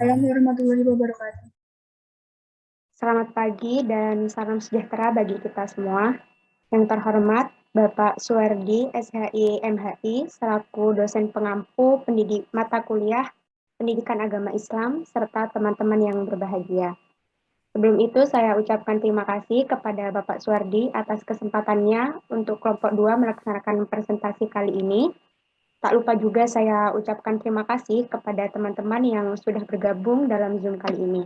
Assalamualaikum warahmatullahi wabarakatuh. Selamat pagi dan salam sejahtera bagi kita semua. Yang terhormat Bapak Suwardi, SHI MHI, selaku dosen pengampu pendidik mata kuliah Pendidikan Agama Islam, serta teman-teman yang berbahagia. Sebelum itu, saya ucapkan terima kasih kepada Bapak Suwardi atas kesempatannya untuk kelompok 2 melaksanakan presentasi kali ini. Tak lupa juga saya ucapkan terima kasih kepada teman-teman yang sudah bergabung dalam Zoom kali ini.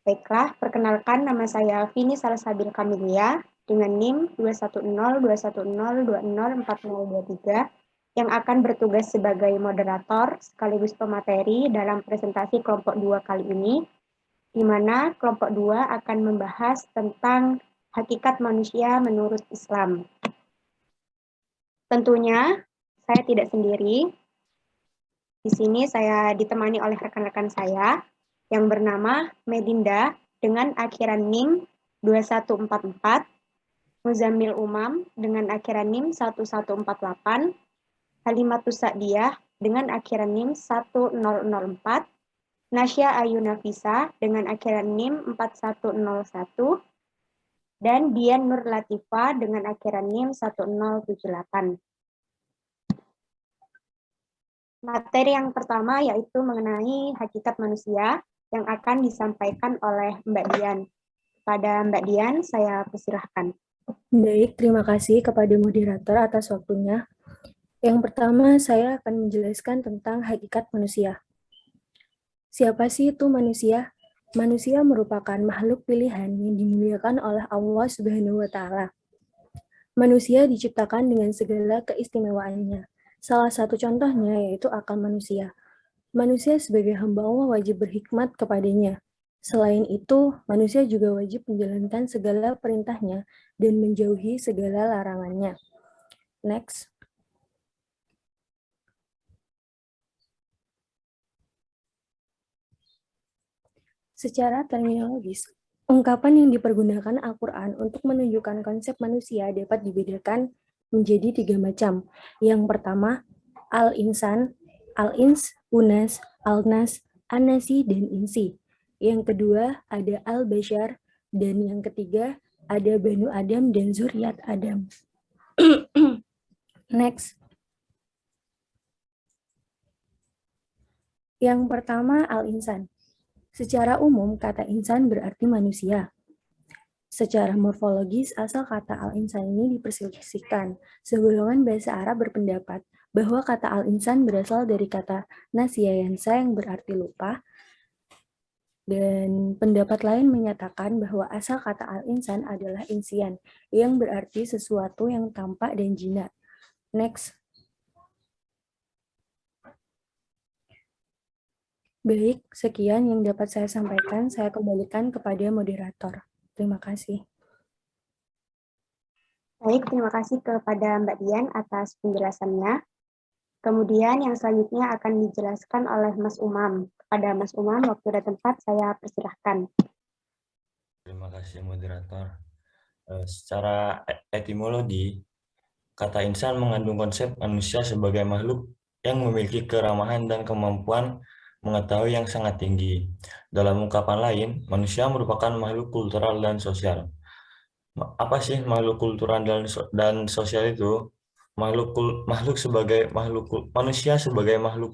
Baiklah, perkenalkan nama saya Vini Salsabil Kamilia dengan NIM 2102102040023 yang akan bertugas sebagai moderator sekaligus pemateri dalam presentasi kelompok 2 kali ini, di mana kelompok 2 akan membahas tentang hakikat manusia menurut Islam. Tentunya saya tidak sendiri. Di sini saya ditemani oleh rekan-rekan saya yang bernama Medinda dengan akhiran NIM 2144, Muzammil Umam dengan akhiran NIM 1148, Halimatus Sa'diyah dengan akhiran NIM 1004, Nasya Ayu Nafisa dengan akhiran NIM 4101, dan Dian Nur Latifa dengan akhiran NIM 1078. Materi yang pertama yaitu mengenai hakikat manusia yang akan disampaikan oleh Mbak Dian. Kepada Mbak Dian, saya persilahkan. Baik, terima kasih kepada moderator atas waktunya. Yang pertama, saya akan menjelaskan tentang hakikat manusia. Siapa sih itu manusia? Manusia merupakan makhluk pilihan yang dimuliakan oleh Allah Subhanahu wa Ta'ala. Manusia diciptakan dengan segala keistimewaannya. Salah satu contohnya yaitu akal manusia. Manusia sebagai hamba Allah wajib berhikmat kepadanya. Selain itu, manusia juga wajib menjalankan segala perintahnya dan menjauhi segala larangannya. Next. Secara terminologis, ungkapan yang dipergunakan Al-Quran untuk menunjukkan konsep manusia dapat dibedakan menjadi 3 macam. Yang pertama, al-insan, al-ins, unas, al-nas, an-nasi, dan insi. Yang kedua, ada al-bashar, dan yang ketiga, ada Banu Adam dan Zuriat Adam. Next. Yang pertama, al-insan. Secara umum, kata insan berarti manusia. Secara morfologis, asal kata al-insan ini diperselisihkan. Segolongan bahasa Arab berpendapat bahwa kata al-insan berasal dari kata nasiyansa yang berarti lupa, dan pendapat lain menyatakan bahwa asal kata al-insan adalah insian, yang berarti sesuatu yang tampak dan jinak. Next. Baik, sekian yang dapat saya sampaikan. Saya kembalikan kepada moderator. Terima kasih. Baik, terima kasih kepada Mbak Dian atas penjelasannya. Kemudian yang selanjutnya akan dijelaskan oleh Mas Umam. Kepada Mas Umam, waktu dan tempat saya persilahkan. Terima kasih moderator. Secara etimologi, kata insan mengandung konsep manusia sebagai makhluk yang memiliki keramahan dan kemampuan mengetahui yang sangat tinggi. Dalam ungkapan lain, manusia merupakan makhluk kultural dan sosial. Apa sih makhluk kultural dan sosial itu? Manusia sebagai makhluk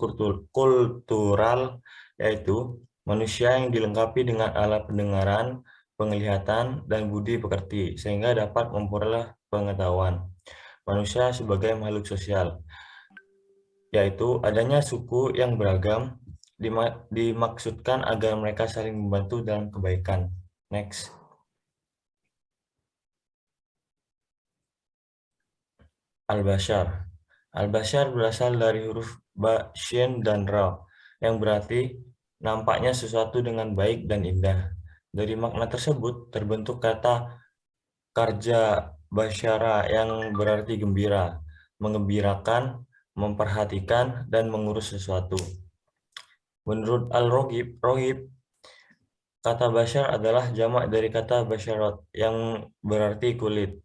kultural, yaitu manusia yang dilengkapi dengan alat pendengaran, penglihatan, dan budi pekerti sehingga dapat memperoleh pengetahuan. Manusia sebagai makhluk sosial, yaitu adanya suku yang beragam dimaksudkan agar mereka saling membantu dalam kebaikan. Next. Al-Bashar. Al-Bashar berasal dari huruf ba, shin, dan ra, yang berarti nampaknya sesuatu dengan baik dan indah. Dari makna tersebut terbentuk kata karja basyara yang berarti gembira, mengembirakan, memperhatikan, dan mengurus sesuatu. Menurut Al-Roghib, kata bashar adalah jamak dari kata basyarat yang berarti kulit.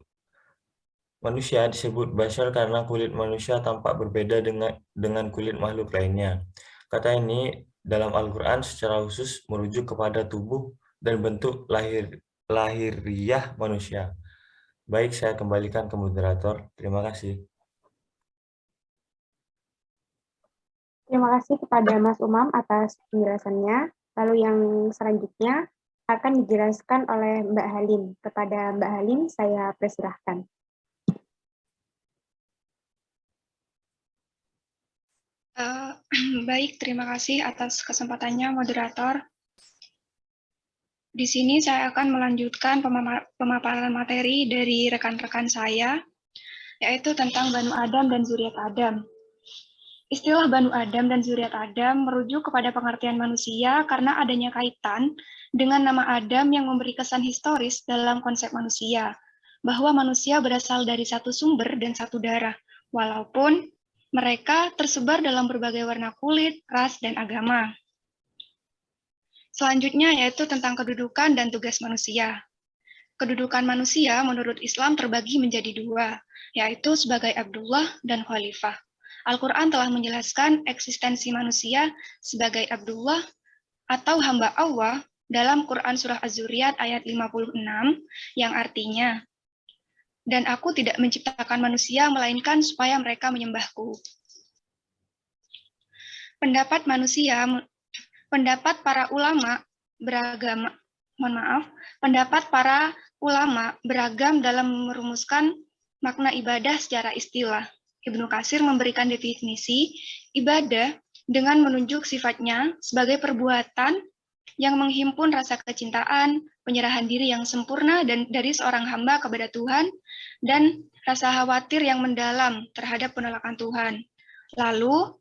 Manusia disebut bashar karena kulit manusia tampak berbeda dengan kulit makhluk lainnya. Kata ini dalam Al-Quran secara khusus merujuk kepada tubuh dan bentuk lahiriah manusia. Baik, saya kembalikan ke moderator. Terima kasih. Terima kasih kepada Mas Umam atas penjelasannya. Lalu yang selanjutnya akan dijelaskan oleh Mbak Halim. Kepada Mbak Halim, saya persilahkan. Baik, terima kasih atas kesempatannya, moderator. Di sini saya akan melanjutkan pemaparan materi dari rekan-rekan saya, yaitu tentang Banu Adam dan Zuriat Adam. Istilah Banu Adam dan Zuriat Adam merujuk kepada pengertian manusia karena adanya kaitan dengan nama Adam yang memberi kesan historis dalam konsep manusia, bahwa manusia berasal dari satu sumber dan satu darah, walaupun mereka tersebar dalam berbagai warna kulit, ras, dan agama. Selanjutnya yaitu tentang kedudukan dan tugas manusia. Kedudukan manusia menurut Islam terbagi menjadi dua, yaitu sebagai Abdullah dan Khalifah. Al-Quran telah menjelaskan eksistensi manusia sebagai Abdullah atau hamba Allah dalam Quran Surah Az-Zuriyat ayat 56, yang artinya, dan aku tidak menciptakan manusia melainkan supaya mereka menyembahku. Pendapat para ulama beragam dalam merumuskan makna ibadah secara istilah. Ibnu Katsir memberikan definisi ibadah dengan menunjuk sifatnya sebagai perbuatan yang menghimpun rasa kecintaan, penyerahan diri yang sempurna dan dari seorang hamba kepada Tuhan, dan rasa khawatir yang mendalam terhadap penolakan Tuhan. Lalu,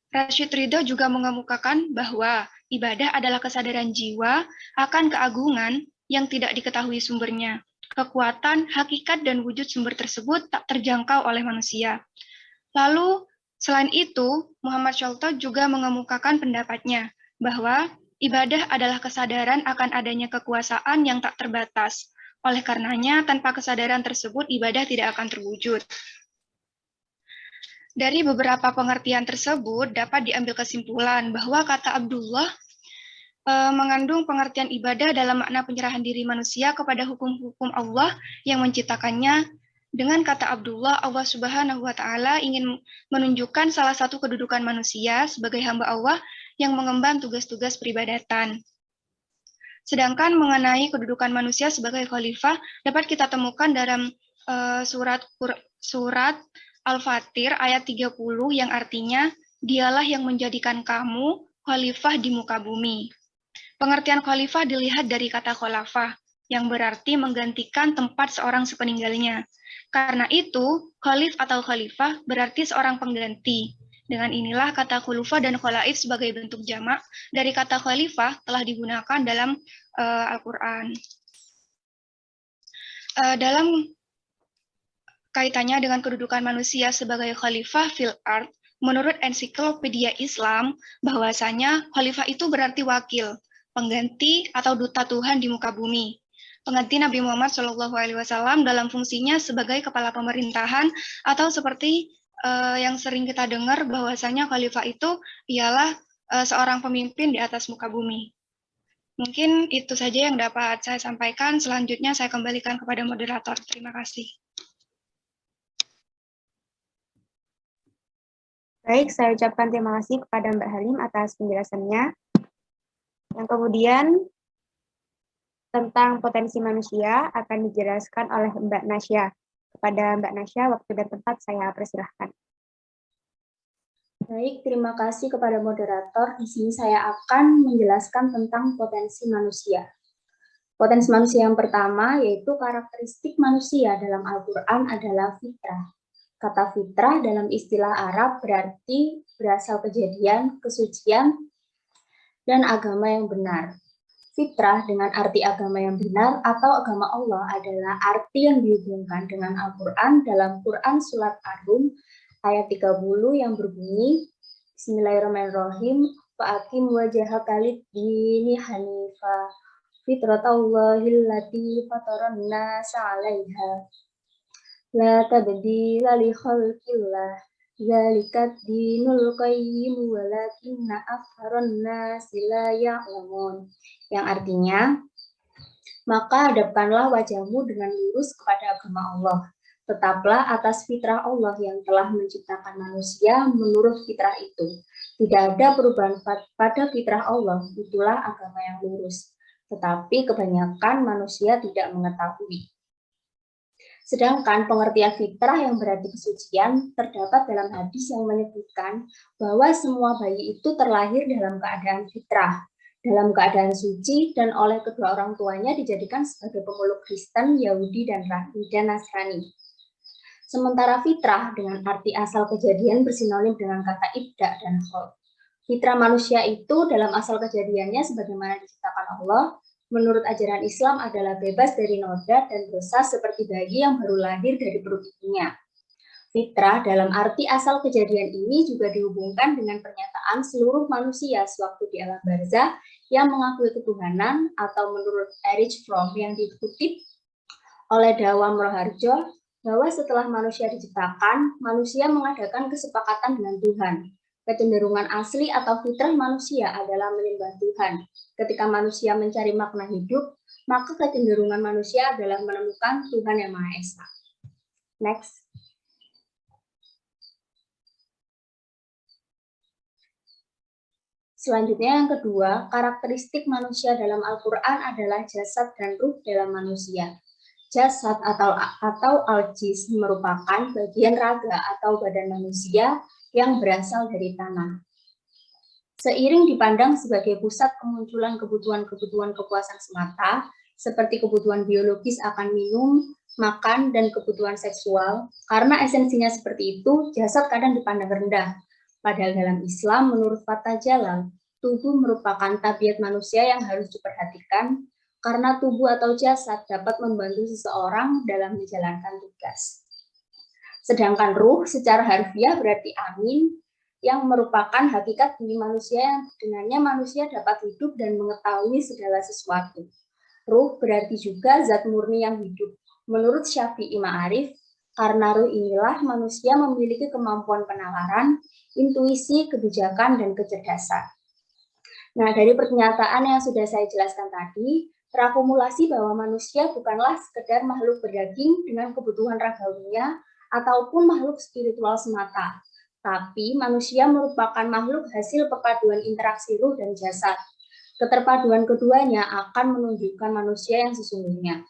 Rashid Ridho juga mengemukakan bahwa ibadah adalah kesadaran jiwa akan keagungan yang tidak diketahui sumbernya. Kekuatan, hakikat, dan wujud sumber tersebut tak terjangkau oleh manusia. Lalu, selain itu, Muhammad Shalto juga mengemukakan pendapatnya bahwa ibadah adalah kesadaran akan adanya kekuasaan yang tak terbatas. Oleh karenanya, tanpa kesadaran tersebut, ibadah tidak akan terwujud. Dari beberapa pengertian tersebut, dapat diambil kesimpulan bahwa kata Abdullah mengandung pengertian ibadah dalam makna penyerahan diri manusia kepada hukum-hukum Allah yang menciptakannya. Dengan kata Abdullah, Allah Subhanahu wa Ta'ala ingin menunjukkan salah satu kedudukan manusia sebagai hamba Allah yang mengemban tugas-tugas peribadatan. Sedangkan mengenai kedudukan manusia sebagai khalifah dapat kita temukan dalam surat Al-Fatir ayat 30 yang artinya, dialah yang menjadikan kamu khalifah di muka bumi. Pengertian khalifah dilihat dari kata khalafah, yang berarti menggantikan tempat seorang sepeninggalnya. Karena itu, khalif atau khalifah berarti seorang pengganti. Dengan inilah kata khulufa dan khalaif sebagai bentuk jamak dari kata khalifah telah digunakan dalam Al-Quran. Dalam kaitannya dengan kedudukan manusia sebagai khalifah fil ard, menurut ensiklopedia Islam, bahwasanya khalifah itu berarti wakil, pengganti atau duta Tuhan di muka bumi. Pengganti Nabi Muhammad SAW dalam fungsinya sebagai kepala pemerintahan, atau seperti yang sering kita dengar bahwasanya khalifah itu ialah seorang pemimpin di atas muka bumi. Mungkin itu saja yang dapat saya sampaikan. Selanjutnya saya kembalikan kepada moderator. Terima kasih. Baik, saya ucapkan terima kasih kepada Mbak Halim atas penjelasannya. Yang kemudian tentang potensi manusia akan dijelaskan oleh Mbak Nasya. Kepada Mbak Nasya, waktu dan tempat saya persilahkan. Baik, terima kasih kepada moderator. Di sini saya akan menjelaskan tentang potensi manusia. Potensi manusia yang pertama yaitu karakteristik manusia dalam Al-Quran adalah fitrah. Kata fitrah dalam istilah Arab berarti berasal kejadian, kesucian, dan agama yang benar. Fitrah dengan arti agama yang benar atau agama Allah adalah arti yang dihubungkan dengan Al-Quran dalam Quran Surat Ar-Rum ayat 30 yang berbunyi, Bismillahirrahmanirrahim, fa'akim wajhaka lid-dini hanifah fitratallahil lati fataran nasa 'alaiha la tabdila li khalqillah Dzalika dinul qayyim walakinna aktsaran nasi la ya'lamun. Yang artinya, maka hadapkanlah wajahmu dengan lurus kepada agama Allah. Tetaplah atas fitrah Allah yang telah menciptakan manusia menurut fitrah itu. Tidak ada perubahan pada fitrah Allah, itulah agama yang lurus. Tetapi kebanyakan manusia tidak mengetahui. Sedangkan pengertian fitrah yang berarti kesucian terdapat dalam hadis yang menyebutkan bahwa semua bayi itu terlahir dalam keadaan fitrah, dalam keadaan suci, dan oleh kedua orang tuanya dijadikan sebagai pemeluk Kristen, Yahudi, dan Nasrani. Sementara fitrah dengan arti asal kejadian bersinonim dengan kata ibda dan khalq. Fitrah manusia itu dalam asal kejadiannya sebagaimana diciptakan Allah, menurut ajaran Islam adalah bebas dari noda dan dosa seperti bayi yang baru lahir dari perut ibunya. Fitrah dalam arti asal kejadian ini juga dihubungkan dengan pernyataan seluruh manusia sewaktu di alam barzah yang mengakui ketuhanan, atau menurut Erich Fromm yang dikutip oleh Dawam Roharjo, bahwa setelah manusia diciptakan, manusia mengadakan kesepakatan dengan Tuhan. Kecenderungan asli atau fitrah manusia adalah menyembah Tuhan. Ketika manusia mencari makna hidup, maka kecenderungan manusia adalah menemukan Tuhan yang Maha Esa. Next. Selanjutnya yang kedua, karakteristik manusia dalam Al-Quran adalah jasad dan ruh dalam manusia. Jasad atau al-jis merupakan bagian raga atau badan manusia yang berasal dari tanah. Seiring dipandang sebagai pusat kemunculan kebutuhan-kebutuhan kepuasan semata, seperti kebutuhan biologis akan minum, makan, dan kebutuhan seksual, karena esensinya seperti itu, jasad kadang dipandang rendah. Padahal dalam Islam, menurut Fatah Jalal, tubuh merupakan tabiat manusia yang harus diperhatikan, karena tubuh atau jasad dapat membantu seseorang dalam menjalankan tugas. Sedangkan ruh secara harfiah berarti amin, yang merupakan hakikat diri manusia yang dengannya manusia dapat hidup dan mengetahui segala sesuatu. Ruh berarti juga zat murni yang hidup. Menurut Syafi'i Ma'arif, karena ruh inilah manusia memiliki kemampuan penalaran, intuisi, kebijakan, dan kecerdasan. Nah, dari pernyataan yang sudah saya jelaskan tadi, terakumulasi bahwa manusia bukanlah sekedar makhluk berdaging dengan kebutuhan ragawinya ataupun makhluk spiritual semata, tapi manusia merupakan makhluk hasil perpaduan interaksi ruh dan jasad. Keterpaduan keduanya akan menunjukkan manusia yang sesungguhnya.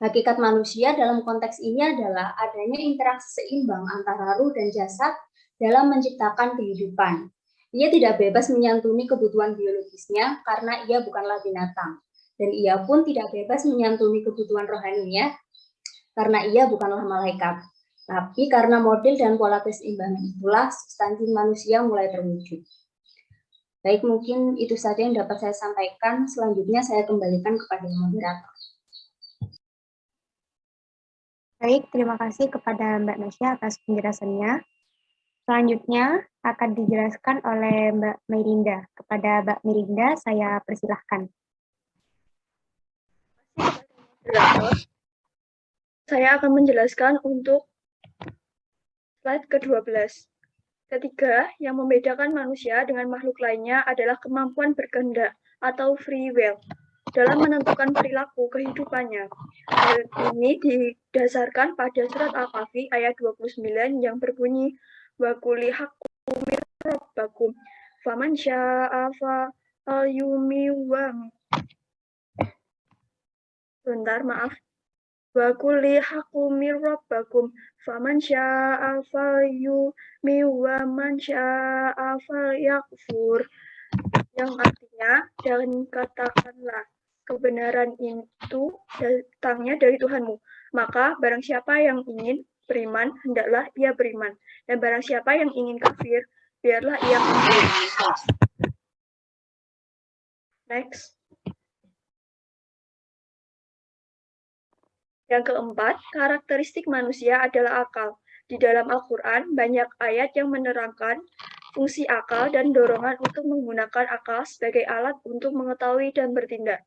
Hakikat manusia dalam konteks ini adalah adanya interaksi seimbang antara ruh dan jasad dalam menciptakan kehidupan. Ia tidak bebas menyantuni kebutuhan biologisnya karena ia bukanlah binatang. Dan ia pun tidak bebas menyantuni kebutuhan rohaninya karena ia bukanlah malaikat. Tapi karena model dan pola keseimbangan itulah substansi manusia mulai terwujud. Baik, mungkin itu saja yang dapat saya sampaikan. Selanjutnya saya kembalikan kepada moderator. Baik, terima kasih kepada Mbak Nasya atas penjelasannya. Selanjutnya akan dijelaskan oleh Mbak Mirinda. Kepada Mbak Mirinda, saya persilahkan. Saya akan menjelaskan untuk slide ke-12. Ketiga, yang membedakan manusia dengan makhluk lainnya adalah kemampuan berkehendak atau free will dalam menentukan perilaku kehidupannya. Hal ini didasarkan pada surat Al-Kahfi ayat 29 yang berbunyi wa quli haqqu mir rabbakum faman syaa'a falyu'min wa quli haqqu mir rabbakum faman syaa'a falyu'min wa man syaa'a falyakfur, yang artinya, dan katakanlah kebenaran itu datangnya dari Tuhanmu, maka barang siapa yang ingin beriman hendaklah ia beriman, dan barang siapa yang ingin kafir biarlah ia kafir. Next. Yang keempat, karakteristik manusia adalah akal. Di dalam Al-Quran, banyak ayat yang menerangkan fungsi akal dan dorongan untuk menggunakan akal sebagai alat untuk mengetahui dan bertindak.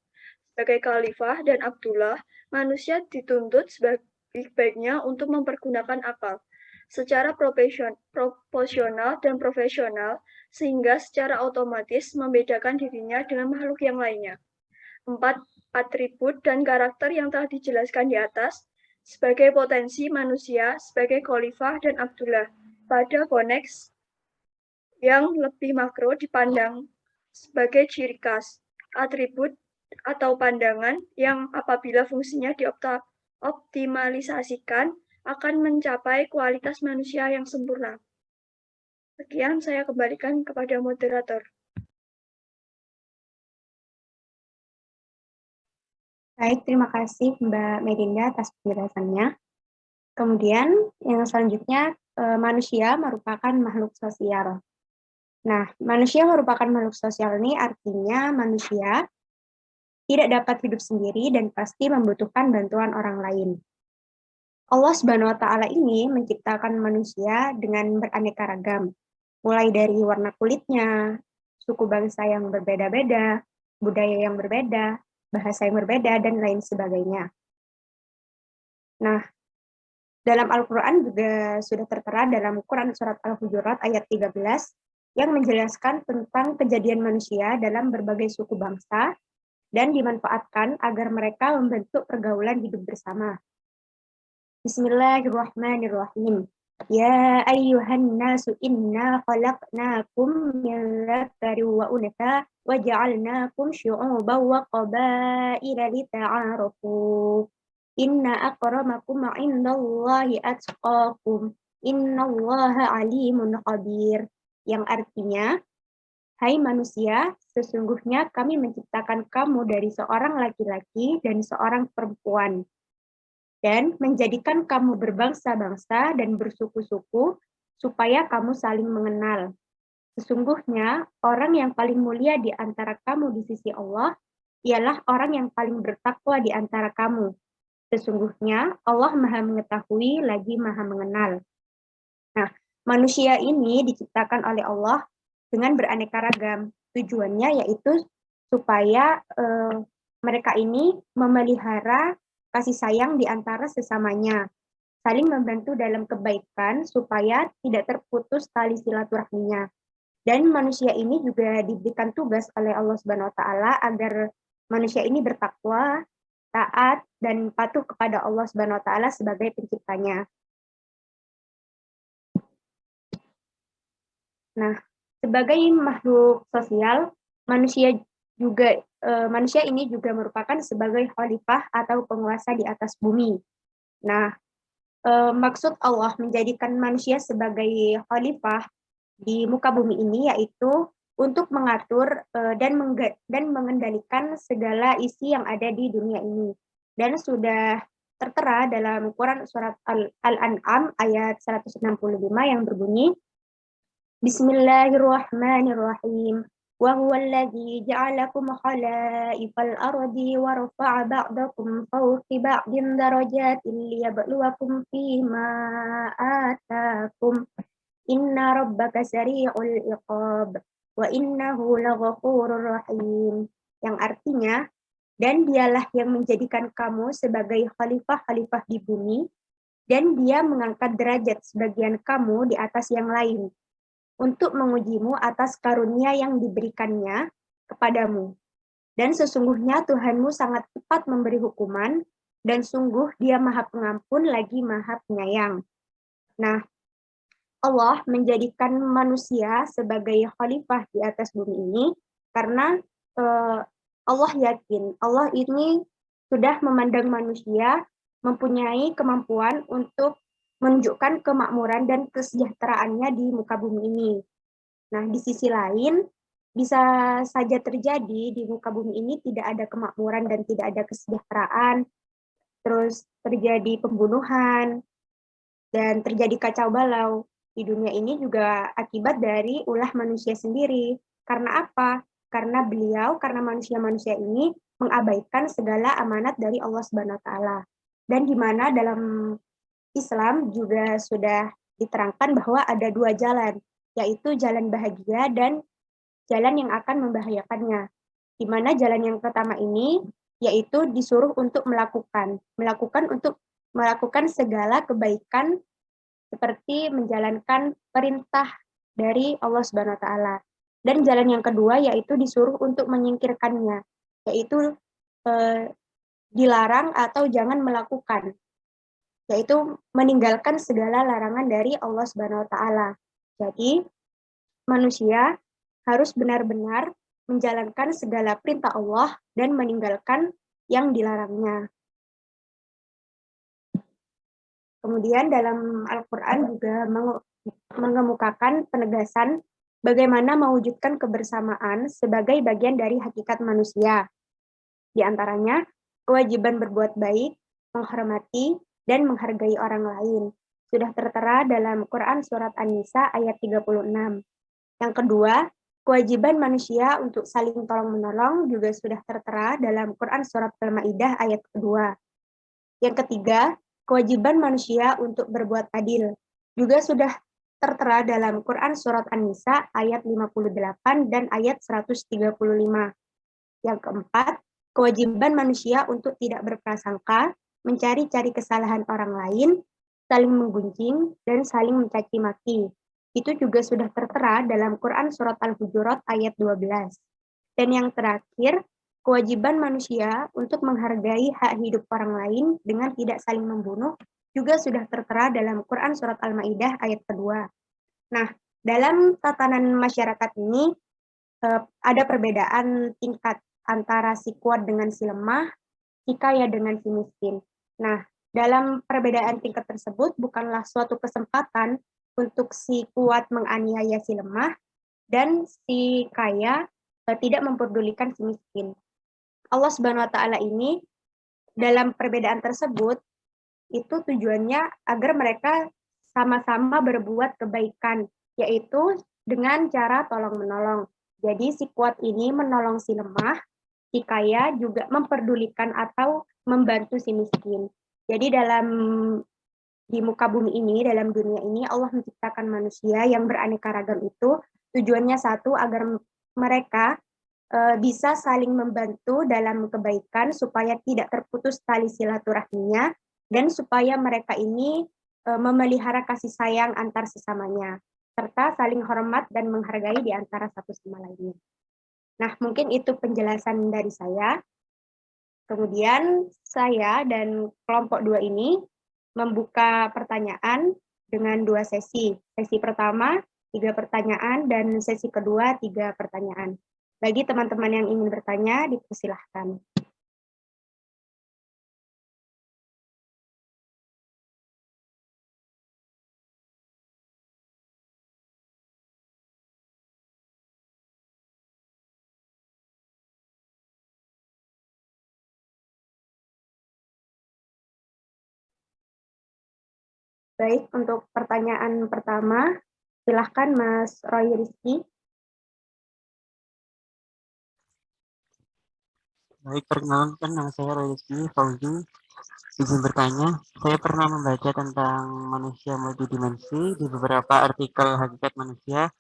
Sebagai Khalifah dan Abdullah, manusia dituntut sebaik-baiknya untuk mempergunakan akal. secara proporsional dan profesional, sehingga secara otomatis membedakan dirinya dengan makhluk yang lainnya. 4 atribut dan karakter yang telah dijelaskan di atas sebagai potensi manusia sebagai Khalifah dan Abdullah pada konteks yang lebih makro dipandang sebagai ciri khas, atribut atau pandangan yang apabila fungsinya dioptimalisasikan akan mencapai kualitas manusia yang sempurna. Sekian, saya kembalikan kepada moderator. Baik, terima kasih Mbak Medinda atas penjelasannya. Kemudian yang selanjutnya, manusia merupakan makhluk sosial. Nah, manusia merupakan makhluk sosial ini artinya manusia tidak dapat hidup sendiri dan pasti membutuhkan bantuan orang lain. Allah Subhanahu wa Ta'ala ini menciptakan manusia dengan beraneka ragam, mulai dari warna kulitnya, suku bangsa yang berbeda-beda, budaya yang berbeda, bahasa yang berbeda, dan lain sebagainya. Nah, dalam Al-Quran juga sudah tertera dalam Quran Surat Al-Hujurat ayat 13 yang menjelaskan tentang kejadian manusia dalam berbagai suku bangsa dan dimanfaatkan agar mereka membentuk pergaulan hidup bersama. Bismillahirrahmanirrahim. Ya ayyuhan nasu inna khalaqnakum min dzakarin wa untha wa ja'alnakum syu'uban wa qabaila lita'arafu. Inna akramakum 'indallahi atqakum. Innallaha 'alimun khabir. Yang artinya, hai manusia, sesungguhnya kami menciptakan kamu dari seorang laki-laki dan seorang perempuan, dan menjadikan kamu berbangsa-bangsa dan bersuku-suku, supaya kamu saling mengenal. Sesungguhnya, orang yang paling mulia di antara kamu di sisi Allah, ialah orang yang paling bertakwa di antara kamu. Sesungguhnya, Allah Maha Mengetahui lagi Maha Mengenal. Nah, manusia ini diciptakan oleh Allah dengan beraneka ragam. Tujuannya yaitu supaya mereka ini memelihara kasih sayang di antara sesamanya, saling membantu dalam kebaikan supaya tidak terputus tali silaturahminya. Dan manusia ini juga diberikan tugas oleh Allah Subhanahu wa Ta'ala agar manusia ini bertakwa, taat, dan patuh kepada Allah Subhanahu wa Ta'ala sebagai penciptanya. Nah, sebagai makhluk sosial, manusia ini juga merupakan sebagai khalifah atau penguasa di atas bumi. Nah, maksud Allah menjadikan manusia sebagai khalifah di muka bumi ini yaitu untuk mengatur dan mengendalikan segala isi yang ada di dunia ini. Dan sudah tertera dalam Quran Surat Al-An'am ayat 165 yang berbunyi, Bismillahirrahmanirrahim. وهو الذي جعلكم خلائف الأرض ورفع بعضكم فوق بعض درجات ليبلوكم فيما آتاكم إن ربك سريع العقاب وإنه لغفور رحيم. Yang artinya, dan dialah yang menjadikan kamu sebagai khalifah-khalifah di bumi, dan dia mengangkat derajat sebagian kamu di atas yang lain, untuk mengujimu atas karunia yang diberikannya kepadamu. Dan sesungguhnya Tuhanmu sangat cepat memberi hukuman, dan sungguh Dia Maha Pengampun lagi Maha Penyayang. Nah, Allah menjadikan manusia sebagai khalifah di atas bumi ini karena Allah yakin Allah ini sudah memandang manusia mempunyai kemampuan untuk menunjukkan kemakmuran dan kesejahteraannya di muka bumi ini. Nah, di sisi lain, bisa saja terjadi di muka bumi ini tidak ada kemakmuran dan tidak ada kesejahteraan, terus terjadi pembunuhan, dan terjadi kacau balau. Di dunia ini juga akibat dari ulah manusia sendiri. Karena apa? Karena manusia-manusia ini mengabaikan segala amanat dari Allah Subhanahu wa Ta'ala. Dan di mana dalam Islam juga sudah diterangkan bahwa ada dua jalan, yaitu jalan bahagia dan jalan yang akan membahayakannya. Di mana jalan yang pertama ini yaitu disuruh untuk melakukan segala kebaikan seperti menjalankan perintah dari Allah Subhanahu wa taala. Dan jalan yang kedua yaitu disuruh untuk menyingkirkannya, yaitu dilarang atau jangan melakukan, yaitu meninggalkan segala larangan dari Allah Subhanahu wa taala. Jadi, manusia harus benar-benar menjalankan segala perintah Allah dan meninggalkan yang dilarangnya. Kemudian dalam Al-Quran juga mengemukakan penegasan bagaimana mewujudkan kebersamaan sebagai bagian dari hakikat manusia. Di antaranya, kewajiban berbuat baik, menghormati, dan menghargai orang lain. Sudah tertera dalam Quran Surat An-Nisa ayat 36. Yang kedua, kewajiban manusia untuk saling tolong-menolong juga sudah tertera dalam Quran Surat Al-Ma'idah ayat kedua. Yang ketiga, kewajiban manusia untuk berbuat adil juga sudah tertera dalam Quran Surat An-Nisa ayat 58 dan ayat 135. Yang keempat, kewajiban manusia untuk tidak berprasangka, mencari-cari kesalahan orang lain, saling menggunjing, dan saling mencaci maki. Itu juga sudah tertera dalam Quran Surat Al-Hujurat ayat 12. Dan yang terakhir, kewajiban manusia untuk menghargai hak hidup orang lain dengan tidak saling membunuh juga sudah tertera dalam Quran Surat Al-Ma'idah ayat kedua. Nah, dalam tatanan masyarakat ini ada perbedaan tingkat antara si kuat dengan si lemah, si kaya dengan si miskin. Nah, dalam perbedaan tingkat tersebut bukanlah suatu kesempatan untuk si kuat menganiaya si lemah dan si kaya tidak memperdulikan si miskin. Allah Subhanahu wa taala ini dalam perbedaan tersebut itu tujuannya agar mereka sama-sama berbuat kebaikan, yaitu dengan cara tolong-menolong. Jadi si kuat ini menolong si lemah, si kaya juga memperdulikan atau membantu si miskin. Jadi di muka bumi ini, dalam dunia ini, Allah menciptakan manusia yang beraneka ragam itu, tujuannya satu, agar mereka bisa saling membantu dalam kebaikan supaya tidak terputus tali silaturahminya dan supaya mereka ini memelihara kasih sayang antar sesamanya serta saling hormat dan menghargai di antara satu sama lainnya. Nah, mungkin itu penjelasan dari saya. Kemudian saya dan kelompok 2 ini membuka pertanyaan dengan 2 sesi. Sesi pertama 3 pertanyaan dan sesi kedua 3 pertanyaan. Bagi teman-teman yang ingin bertanya, dipersilahkan. Baik, untuk pertanyaan pertama, silahkan Mas Roy Rizky. Baik, perkenalkan nama saya Rizky Fauzi. Izin bertanya, saya pernah membaca tentang manusia multidimensi di beberapa artikel hakikat manusia,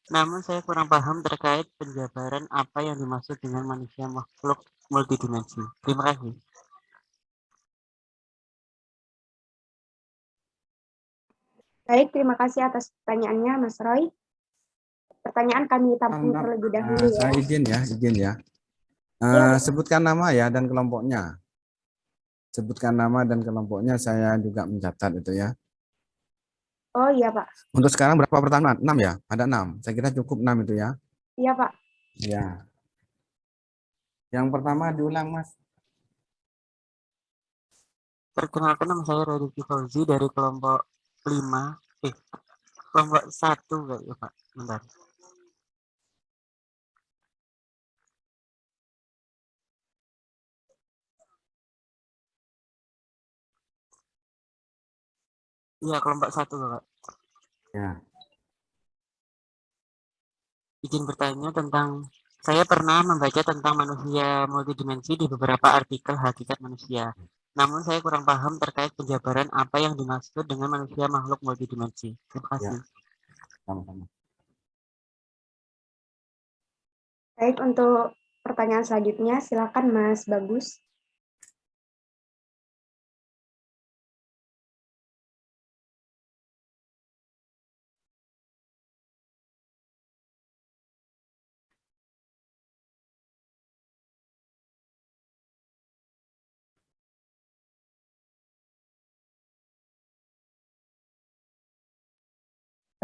namun saya kurang paham terkait penjabaran apa yang dimaksud dengan manusia makhluk multidimensi. Terima kasih. Baik, terima kasih atas pertanyaannya Mas Roy. Pertanyaan kami tampung terlebih dahulu ya. Saya izin ya. Iya, Sebutkan nama ya dan kelompoknya. Sebutkan nama dan kelompoknya, saya juga mencatat itu ya. Oh iya Pak. Untuk sekarang berapa pertanyaan? 6 ya? Ada 6. Saya kira cukup 6 itu ya. Iya Pak. Ya. Yang pertama diulang Mas. Perkenalkan nama saya Rizky Fauzi dari kelompok 5, kelompok 1 ya Pak. Bentar. Iya, kelompok 1 Pak. Ya. Izin bertanya tentang, saya pernah membaca tentang manusia multidimensi di beberapa artikel hakikat manusia. Namun saya kurang paham terkait penjabaran apa yang dimaksud dengan manusia makhluk multidimensi. Terima kasih. Sama-sama. Baik, untuk pertanyaan selanjutnya, silakan Mas Bagus.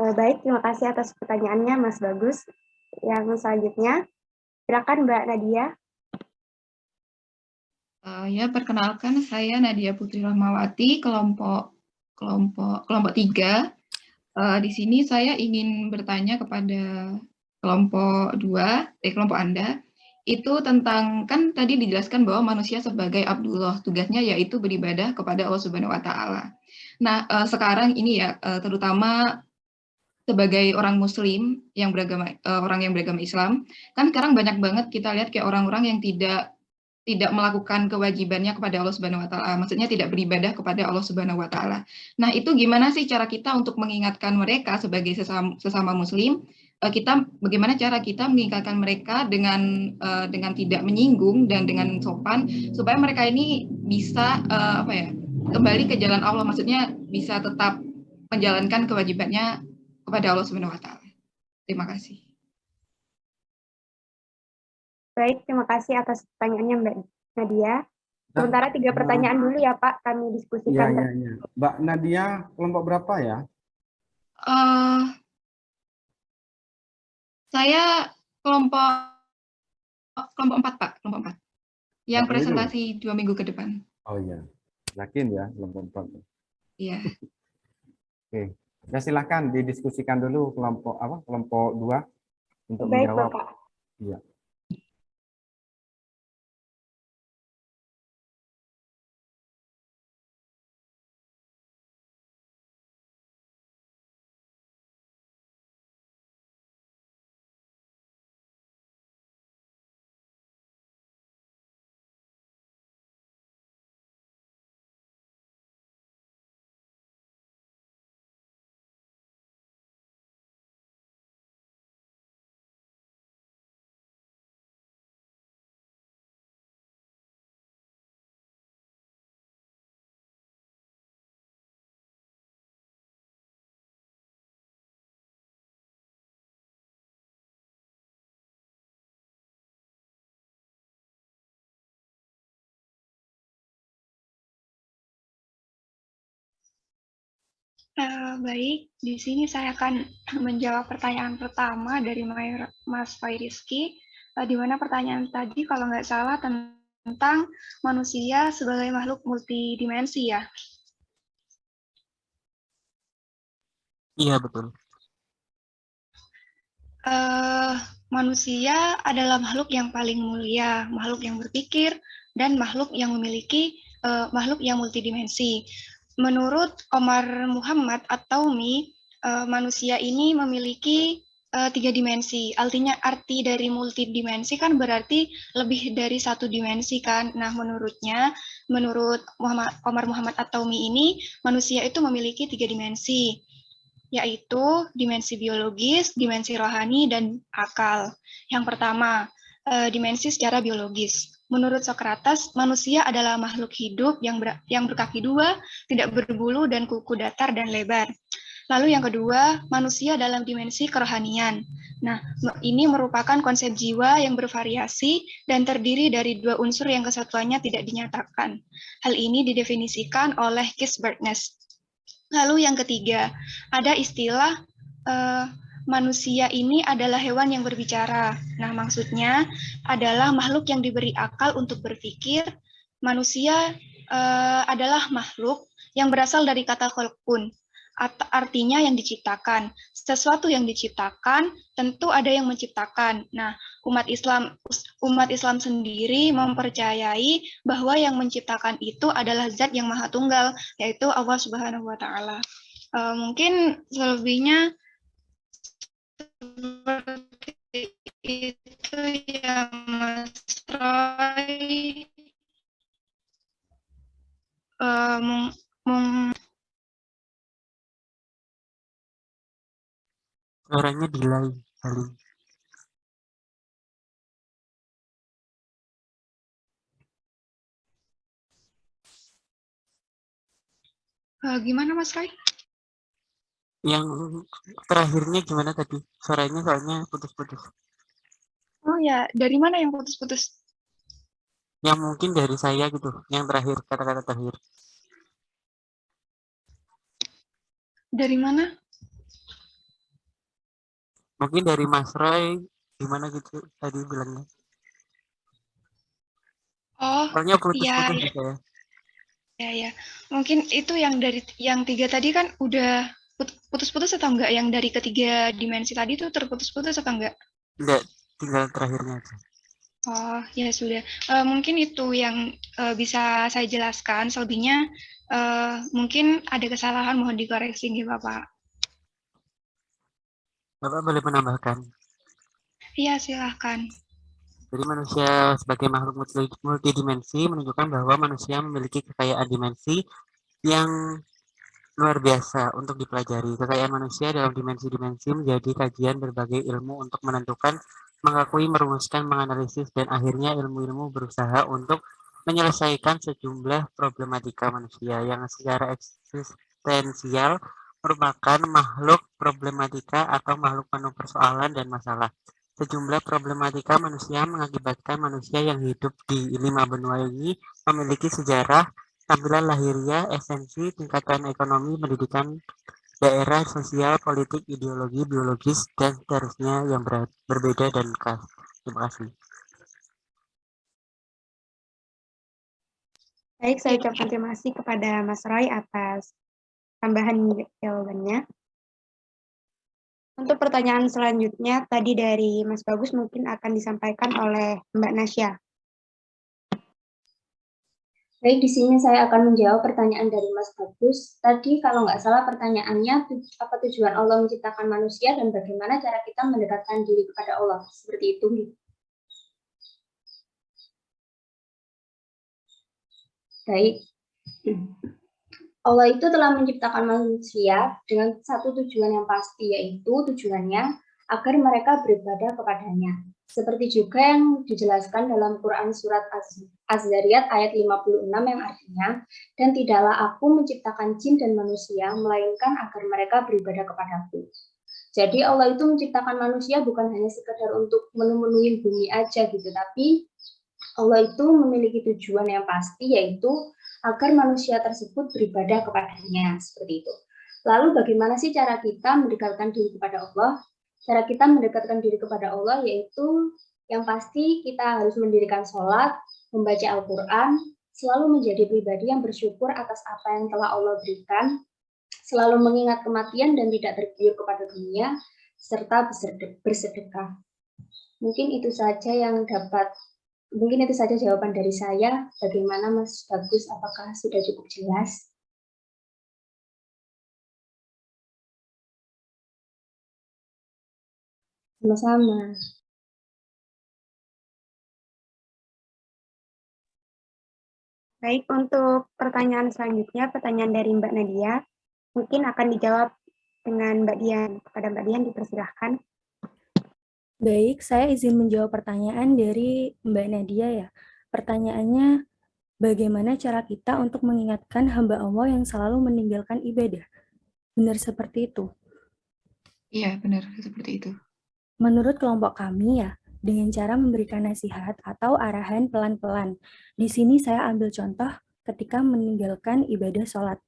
Baik, terima kasih atas pertanyaannya, Mas Bagus. Yang selanjutnya, silakan Mbak Nadia. Ya, perkenalkan saya Nadia Putri Rahmawati, kelompok 3. Di sini saya ingin bertanya kepada kelompok Anda, itu tentang, kan tadi dijelaskan bahwa manusia sebagai Abdullah, tugasnya yaitu beribadah kepada Allah Subhanahu wa Ta'ala. Nah, sekarang ini ya, terutama sebagai orang Muslim yang orang yang beragama Islam, kan sekarang banyak banget kita lihat kayak orang-orang yang tidak melakukan kewajibannya kepada Allah Subhanahu wa Ta'ala, maksudnya tidak beribadah kepada Allah Subhanahu wa Ta'ala. Nah, itu gimana sih cara kita untuk mengingatkan mereka sebagai sesama Muslim? Bagaimana cara kita mengingatkan mereka dengan tidak menyinggung dan dengan sopan, supaya mereka ini bisa kembali ke jalan Allah, maksudnya bisa tetap menjalankan kewajibannya kepada Allah Subhanahu wa Ta'ala. Terima kasih. Baik, terima kasih atas pertanyaannya Mbak Nadia. Sementara 3 pertanyaan dulu ya Pak, kami diskusikan. Iya. Mbak Nadia, kelompok berapa ya? Saya kelompok 4, Pak, kelompok 4. Yang presentasi 2 minggu ke depan. Oh iya, yakin ya kelompok 4. Iya. Oke, ya silahkan didiskusikan dulu kelompok 2 untuk Baik, menjawab. Bapak. Iya. Baik, di sini saya akan menjawab pertanyaan pertama dari Mas Fairizky, di mana pertanyaan tadi kalau nggak salah tentang manusia sebagai makhluk multidimensi ya. Iya, betul. Manusia adalah makhluk yang paling mulia, makhluk yang berpikir, dan makhluk yang memiliki makhluk yang multidimensi. Menurut Omar Muhammad At-Taumi, manusia ini memiliki 3 dimensi. Arti dari multidimensi kan berarti lebih dari 1 dimensi kan. Nah, menurut Omar Muhammad At-Taumi ini, manusia itu memiliki 3 dimensi, yaitu dimensi biologis, dimensi rohani, dan akal. Yang pertama, dimensi secara biologis. Menurut Socrates, manusia adalah makhluk hidup yang berkaki 2, tidak berbulu dan kuku datar dan lebar. Lalu yang kedua, manusia dalam dimensi kerohanian. Nah, ini merupakan konsep jiwa yang bervariasi dan terdiri dari 2 unsur yang kesatuannya tidak dinyatakan. Hal ini didefinisikan oleh Keith Bartnes. Lalu yang ketiga, ada istilah manusia ini adalah hewan yang berbicara. Nah, maksudnya adalah makhluk yang diberi akal untuk berpikir. Manusia adalah makhluk yang berasal dari kata khalqun, artinya yang diciptakan. Sesuatu yang diciptakan tentu ada yang menciptakan. Nah, umat Islam sendiri mempercayai bahwa yang menciptakan itu adalah Zat yang Maha Tunggal, yaitu Allah Subhanahu wa Ta'ala. Mungkin selebihnya seperti itu ya, Mas Roy. Suaranya delay, Halim. Gimana Mas Roy? Yang terakhirnya gimana tadi? Suaranya soalnya putus-putus. Oh ya, dari mana yang putus-putus? Yang mungkin dari saya gitu, yang terakhir, kata-kata terakhir. Dari mana? Mungkin dari Mas Roy, gimana gitu tadi bilangnya? Oh, Soalnya ya, putus-putus gitu ya. ya. Mungkin itu yang dari yang 3 tadi kan udah putus-putus atau enggak? Yang dari ketiga dimensi tadi tuh terputus-putus atau enggak? Enggak, tinggal terakhirnya aja. Oh, ya sudah. Mungkin itu yang bisa saya jelaskan. Selebihnya mungkin ada kesalahan, mohon dikoreksi nih Bapak. Bapak boleh menambahkan. Iya, silahkan. Jadi manusia sebagai makhluk multidimensi menunjukkan bahwa manusia memiliki kekayaan dimensi yang luar biasa untuk dipelajari. Kekayaan manusia dalam dimensi-dimensi menjadi kajian berbagai ilmu untuk menentukan, mengakui, merumuskan, menganalisis, dan akhirnya ilmu-ilmu berusaha untuk menyelesaikan sejumlah problematika manusia yang secara eksistensial merupakan makhluk problematika atau makhluk penuh persoalan dan masalah. Sejumlah problematika manusia mengakibatkan manusia yang hidup di 5 benua ini memiliki sejarah, tampilan lahiriah, esensi, tingkatan ekonomi, pendidikan, daerah, sosial, politik, ideologi, biologis, dan seterusnya yang berbeda dan khas. Terima kasih. Baik, saya ucapkan terima kasih kepada Mas Roy atas tambahan jawabannya. Untuk pertanyaan selanjutnya, tadi dari Mas Bagus mungkin akan disampaikan oleh Mbak Nasya. Baik, di sini saya akan menjawab pertanyaan dari Mas Bagus. Tadi kalau nggak salah pertanyaannya, apa tujuan Allah menciptakan manusia dan bagaimana cara kita mendekatkan diri kepada Allah? Seperti itu. Baik. Allah itu telah menciptakan manusia dengan satu tujuan yang pasti, yaitu tujuannya agar mereka beribadah kepadanya. Seperti juga yang dijelaskan dalam Quran Surat Az-Zariyat ayat 56 yang artinya, dan tidaklah aku menciptakan jin dan manusia, melainkan agar mereka beribadah kepadaku. Jadi Allah itu menciptakan manusia bukan hanya sekedar untuk memenuhi bumi aja gitu, tapi Allah itu memiliki tujuan yang pasti, yaitu agar manusia tersebut beribadah kepadanya, seperti itu. Lalu bagaimana sih cara kita mendekatkan diri kepada Allah? Cara kita mendekatkan diri kepada Allah yaitu yang pasti kita harus mendirikan sholat, membaca Al-Quran, selalu menjadi pribadi yang bersyukur atas apa yang telah Allah berikan, selalu mengingat kematian dan tidak tergiur kepada dunia, serta bersedekah. Mungkin itu saja jawaban dari saya. Bagaimana Mas Bagus, apakah sudah cukup jelas? Sama-sama. Baik, untuk pertanyaan selanjutnya, pertanyaan dari Mbak Nadia, mungkin akan dijawab dengan Mbak Dian. Kepada Mbak Dian dipersilahkan. Baik, saya izin menjawab pertanyaan dari Mbak Nadia ya. Pertanyaannya, bagaimana cara kita untuk mengingatkan hamba Allah yang selalu meninggalkan ibadah? Benar seperti itu? Iya, benar seperti itu. Menurut kelompok kami ya, dengan cara memberikan nasihat atau arahan pelan-pelan. Di sini saya ambil contoh ketika meninggalkan ibadah sholat.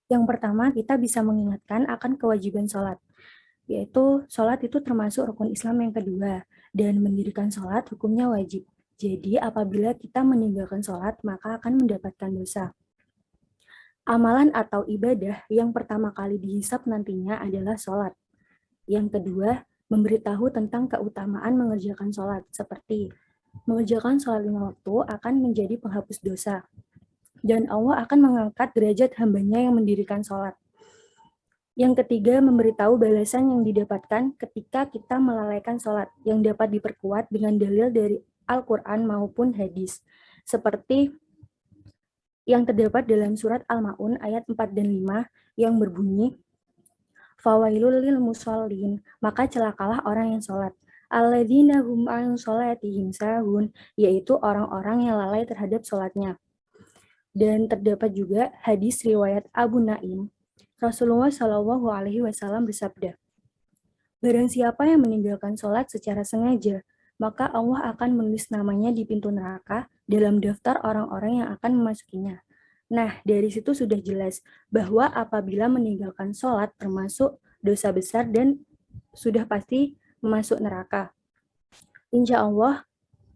Yang pertama, kita bisa mengingatkan akan kewajiban sholat, yaitu sholat itu termasuk rukun Islam yang kedua, dan mendirikan sholat hukumnya wajib. Jadi, apabila kita meninggalkan sholat, maka akan mendapatkan dosa. Amalan atau ibadah yang pertama kali dihisap nantinya adalah sholat. Yang kedua, memberitahu tentang keutamaan mengerjakan sholat, seperti mengerjakan sholat 5 waktu akan menjadi penghapus dosa, dan Allah akan mengangkat derajat hambanya yang mendirikan sholat. Yang ketiga, memberitahu balasan yang didapatkan ketika kita melalaikan sholat, yang dapat diperkuat dengan dalil dari Al-Quran maupun hadis, seperti yang terdapat dalam surat Al-Ma'un ayat 4 dan 5 yang berbunyi, Fawailul lil musallin, maka celakalah orang yang sholat. Alladzina hum an sholatihim sahun, yaitu orang-orang yang lalai terhadap sholatnya. Dan terdapat juga hadis riwayat Abu Naim, Rasulullah Shallallahu Alaihi Wasallam bersabda, barang siapa yang meninggalkan sholat secara sengaja, maka Allah akan menulis namanya di pintu neraka dalam daftar orang-orang yang akan memasukinya. Nah, dari situ sudah jelas bahwa apabila meninggalkan sholat termasuk dosa besar dan sudah pasti masuk neraka. Insya Allah,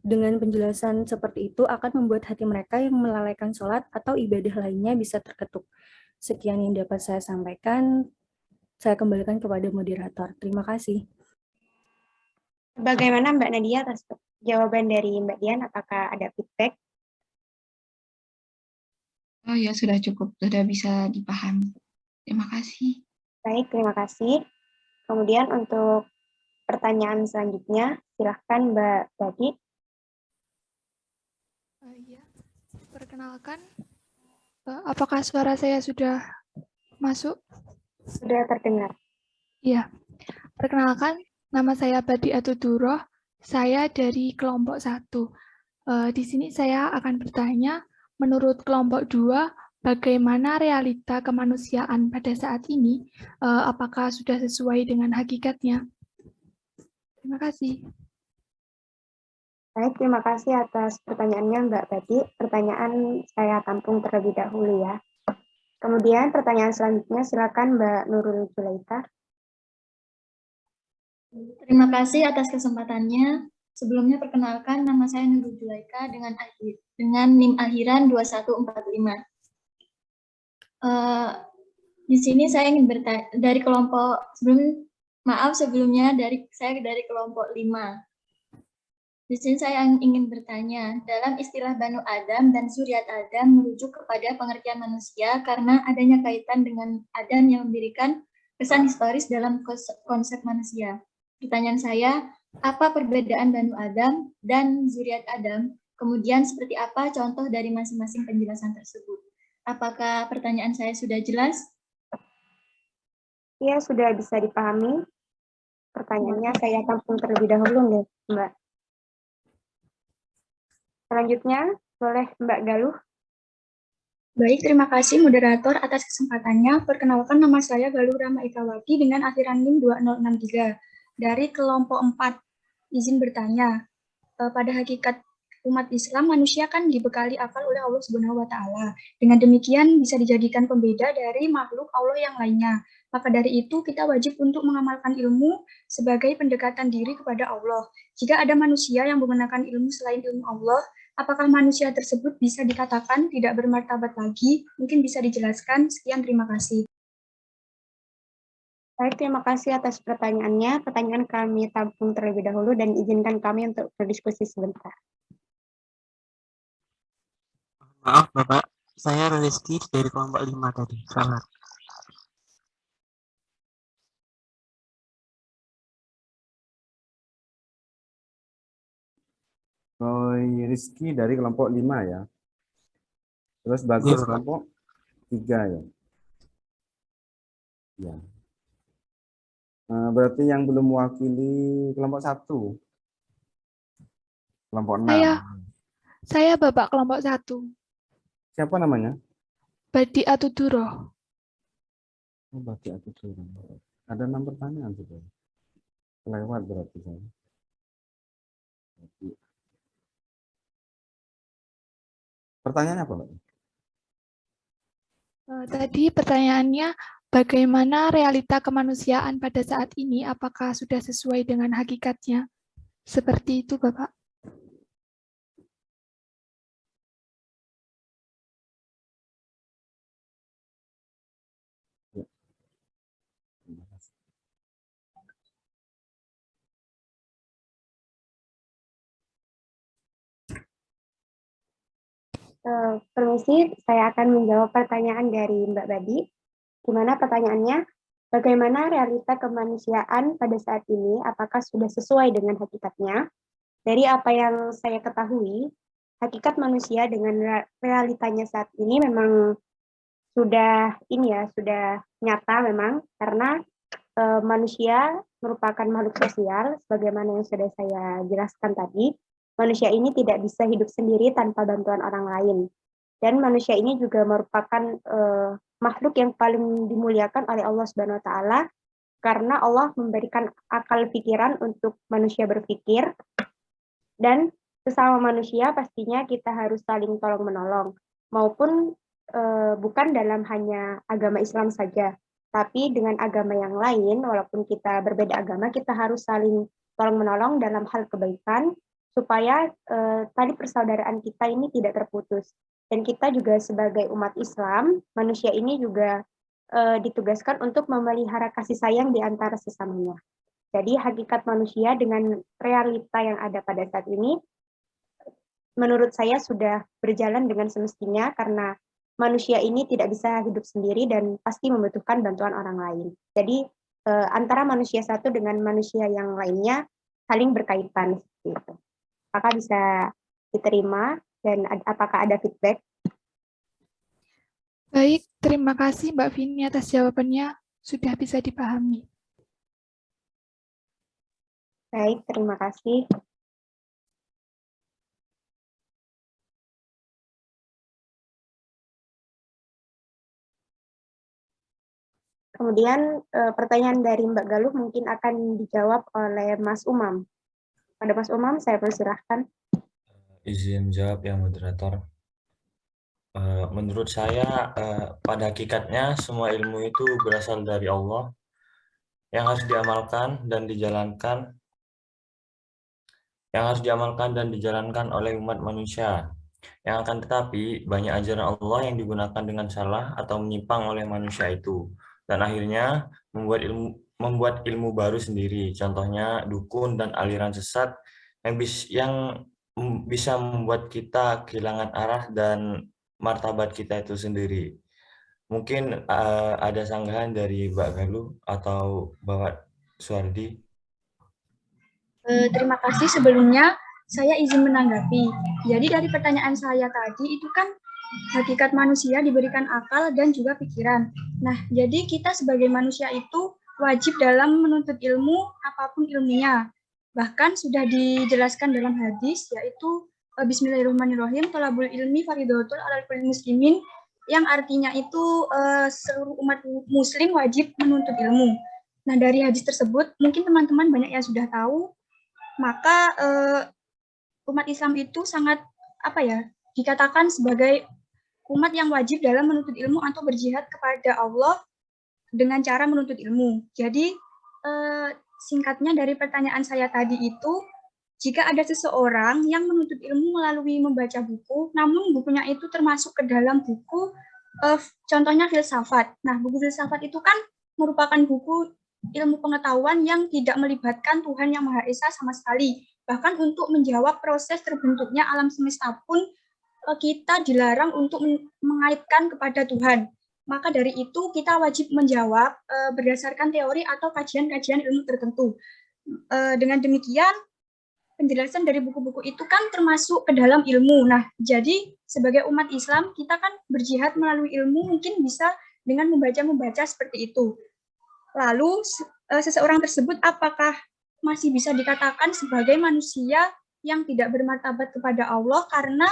dengan penjelasan seperti itu akan membuat hati mereka yang melalaikan sholat atau ibadah lainnya bisa terketuk. Sekian yang dapat saya sampaikan. Saya kembalikan kepada moderator. Terima kasih. Bagaimana Mbak Nadia atas jawaban dari Mbak Dian? Apakah ada feedback? Oh ya, sudah cukup, sudah bisa dipahami. Terima kasih. Baik, terima kasih. Kemudian untuk pertanyaan selanjutnya, silahkan Mbak Badi. Iya, perkenalkan, apakah suara saya sudah masuk? Sudah terdengar. Iya, perkenalkan, nama saya Badi Atuduroh, saya dari kelompok 1. Di sini saya akan bertanya, menurut kelompok 2, bagaimana realita kemanusiaan pada saat ini? Apakah sudah sesuai dengan hakikatnya? Terima kasih. Baik, terima kasih atas pertanyaannya Mbak Badi. Pertanyaan saya tampung terlebih dahulu ya. Kemudian pertanyaan selanjutnya silakan Mbak Nurul Zulaika. Terima kasih atas kesempatannya. Sebelumnya perkenalkan, nama saya Nurul Zulaika dengan NIM akhiran 2145. Di sini saya ingin bertanya dari kelompok sebelumnya saya dari kelompok 5. Di sini saya ingin bertanya, dalam istilah Banu Adam dan Zuriat Adam merujuk kepada pengertian manusia karena adanya kaitan dengan Adam yang memberikan kesan historis dalam konsep manusia. Pertanyaan saya, apa perbedaan Banu Adam dan Zuriat Adam? Kemudian seperti apa contoh dari masing-masing penjelasan tersebut? Apakah pertanyaan saya sudah jelas? Ya, sudah bisa dipahami. Pertanyaannya saya tampung terlebih dahulu nih, Mbak. Selanjutnya, boleh Mbak Galuh. Baik, terima kasih moderator atas kesempatannya. Perkenalkan, nama saya Galuh Rama Ikawati dengan akhiran NIM 2063 dari kelompok 4. Izin bertanya, pada hakikat umat Islam, manusia kan dibekali akal oleh Allah Subhanahu wa Ta'ala. Dengan demikian bisa dijadikan pembeda dari makhluk Allah yang lainnya. Maka dari itu kita wajib untuk mengamalkan ilmu sebagai pendekatan diri kepada Allah. Jika ada manusia yang menggunakan ilmu selain ilmu Allah, apakah manusia tersebut bisa dikatakan tidak bermartabat lagi? Mungkin bisa dijelaskan. Sekian, terima kasih. Baik, terima kasih atas pertanyaannya. Pertanyaan kami tampung terlebih dahulu dan izinkan kami untuk berdiskusi sebentar. Maaf Bapak, saya Rizky dari kelompok 5 tadi, salah. Roy Rizky dari kelompok 5 ya. Terus Bagus Iya, kelompok 3 ya. Ya. Berarti yang belum mewakili kelompok 1. Kelompok 6. Saya Bapak kelompok 1. Siapa namanya? Badi Atuduroh. Oh, Badi Atuduroh. Ada 6 pertanyaan sudah. Kelewat berarti saya. Pertanyaannya apa, Pak? Tadi pertanyaannya, bagaimana realita kemanusiaan pada saat ini? Apakah sudah sesuai dengan hakikatnya? Seperti itu, Bapak. Ya. Permisi, saya akan menjawab pertanyaan dari Mbak Badi. Gimana pertanyaannya? Bagaimana realita kemanusiaan pada saat ini? Apakah sudah sesuai dengan hakikatnya? Dari apa yang saya ketahui, hakikat manusia dengan realitanya saat ini memang sudah nyata memang, karena manusia merupakan makhluk sosial, sebagaimana yang sudah saya jelaskan tadi. Manusia ini tidak bisa hidup sendiri tanpa bantuan orang lain. Dan manusia ini juga merupakan makhluk yang paling dimuliakan oleh Allah Subhanahu wa Ta'ala, karena Allah memberikan akal pikiran untuk manusia berpikir, dan sesama manusia pastinya kita harus saling tolong-menolong, maupun bukan dalam hanya agama Islam saja. Tapi dengan agama yang lain, walaupun kita berbeda agama, kita harus saling tolong-menolong dalam hal kebaikan, supaya tali persaudaraan kita ini tidak terputus. Dan kita juga sebagai umat Islam, manusia ini juga ditugaskan untuk memelihara kasih sayang di antara sesamanya. Jadi hakikat manusia dengan realita yang ada pada saat ini, menurut saya sudah berjalan dengan semestinya karena manusia ini tidak bisa hidup sendiri dan pasti membutuhkan bantuan orang lain. Jadi antara manusia satu dengan manusia yang lainnya saling berkaitan seperti itu. Apakah bisa diterima dan apakah ada feedback? Baik, terima kasih Mbak Vini atas jawabannya. Sudah bisa dipahami. Baik, terima kasih. Kemudian pertanyaan dari Mbak Galuh mungkin akan dijawab oleh Mas Umam. Pada Mas Umam, saya persilahkan. Izin jawab ya moderator. Menurut saya pada hakikatnya semua ilmu itu berasal dari Allah yang harus diamalkan dan dijalankan oleh umat manusia. Yang akan tetapi banyak ajaran Allah yang digunakan dengan salah atau menyimpang oleh manusia itu dan akhirnya membuat ilmu baru sendiri. Contohnya dukun dan aliran sesat yang bisa membuat kita kehilangan arah dan martabat kita itu sendiri. Mungkin ada sanggahan dari Mbak Galuh atau Bapak Suwardi. Terima kasih sebelumnya. Saya izin menanggapi. Jadi dari pertanyaan saya tadi itu kan hakikat manusia diberikan akal dan juga pikiran. Nah, jadi kita sebagai manusia itu wajib dalam menuntut ilmu apapun ilmunya. Bahkan sudah dijelaskan dalam hadis yaitu Bismillahirrahmanirrahim, thalabul ilmi fardhatun 'alal kulli muslimin, yang artinya itu seluruh umat muslim wajib menuntut ilmu. Nah, dari hadis tersebut mungkin teman-teman banyak yang sudah tahu, maka umat Islam itu sangat dikatakan sebagai umat yang wajib dalam menuntut ilmu atau berjihad kepada Allah dengan cara menuntut ilmu. Jadi singkatnya dari pertanyaan saya tadi itu, jika ada seseorang yang menuntut ilmu melalui membaca buku, namun bukunya itu termasuk ke dalam buku contohnya filsafat. Nah, buku filsafat itu kan merupakan buku ilmu pengetahuan yang tidak melibatkan Tuhan Yang Maha Esa sama sekali. Bahkan untuk menjawab proses terbentuknya alam semesta pun kita dilarang untuk mengaitkan kepada Tuhan. Maka dari itu kita wajib menjawab berdasarkan teori atau kajian-kajian ilmu tertentu. Dengan demikian, penjelasan dari buku-buku itu kan termasuk ke dalam ilmu. Nah, jadi sebagai umat Islam, kita kan berjihad melalui ilmu, mungkin bisa dengan membaca seperti itu. Lalu, seseorang tersebut apakah masih bisa dikatakan sebagai manusia yang tidak bermartabat kepada Allah karena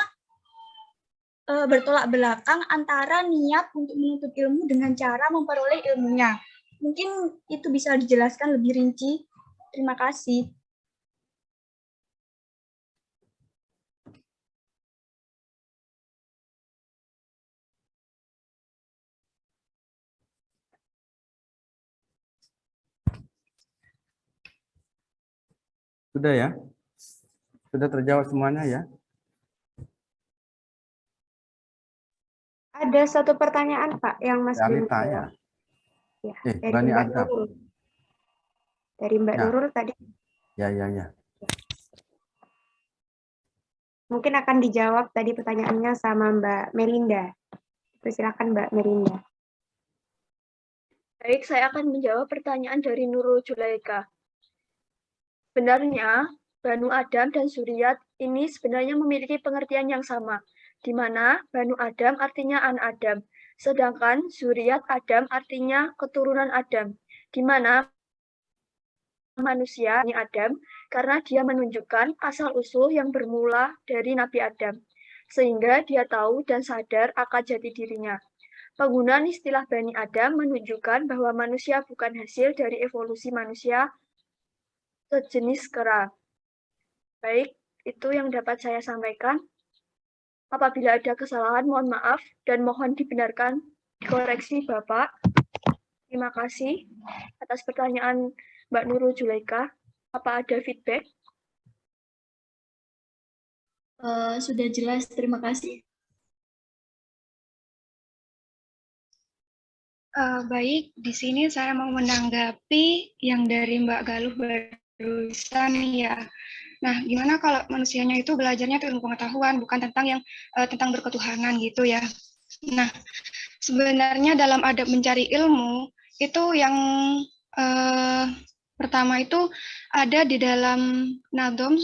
bertolak belakang antara niat untuk menuntut ilmu dengan cara memperoleh ilmunya. Mungkin itu bisa dijelaskan lebih rinci. Terima kasih. Sudah ya? Sudah terjawab semuanya ya? Ada satu pertanyaan, Pak, yang Mas belum tanya. Ya, dari Bani Mbak Adam. Nurul. Dari Mbak Nurul tadi. Ya. Mungkin akan dijawab tadi pertanyaannya sama Mbak Melinda. Silakan Mbak Melinda. Baik, saya akan menjawab pertanyaan dari Nurul Julaika. Sebenarnya, Banu Adam dan Zuriat ini sebenarnya memiliki pengertian yang sama, di mana Banu Adam artinya anak Adam, sedangkan Zuriat Adam artinya keturunan Adam, di mana manusia ini Adam karena dia menunjukkan asal-usul yang bermula dari Nabi Adam, sehingga dia tahu dan sadar akan jati dirinya. Penggunaan istilah Bani Adam menunjukkan bahwa manusia bukan hasil dari evolusi manusia sejenis kera. Baik, itu yang dapat saya sampaikan. Apabila ada kesalahan, mohon maaf dan mohon dibenarkan, dikoreksi Bapak. Terima kasih atas pertanyaan Mbak Nurul Zulaika. Apa ada feedback? Sudah jelas, terima kasih. Baik, di sini saya mau menanggapi yang dari Mbak Galuh barusan ya. Nah, gimana kalau manusianya itu belajarnya itu ilmu pengetahuan, bukan tentang yang tentang berketuhanan gitu ya. Nah, sebenarnya dalam adab mencari ilmu itu yang pertama itu ada di dalam Nadom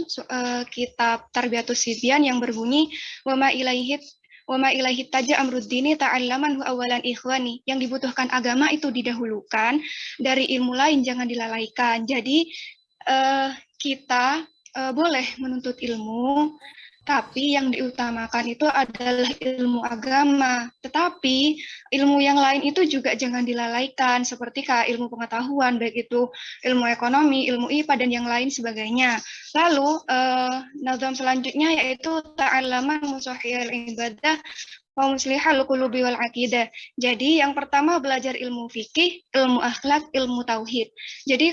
kitab Tarbiyatus Sibyan yang berbunyi wama ilaihi taja amruddini ta'allaman awalan ikhwani. Yang dibutuhkan agama itu didahulukan, dari ilmu lain jangan dilalaikan. Jadi kita boleh menuntut ilmu, tapi yang diutamakan itu adalah ilmu agama. Tetapi ilmu yang lain itu juga jangan dilalaikan, seperti ilmu pengetahuan, baik itu ilmu ekonomi, ilmu IPA, dan yang lain sebagainya. Lalu, nazam selanjutnya yaitu ta'allaman musahhil ibadah wa muslihal qulubi wal aqidah. Jadi yang pertama belajar ilmu fikih, ilmu akhlak, ilmu tauhid. Jadi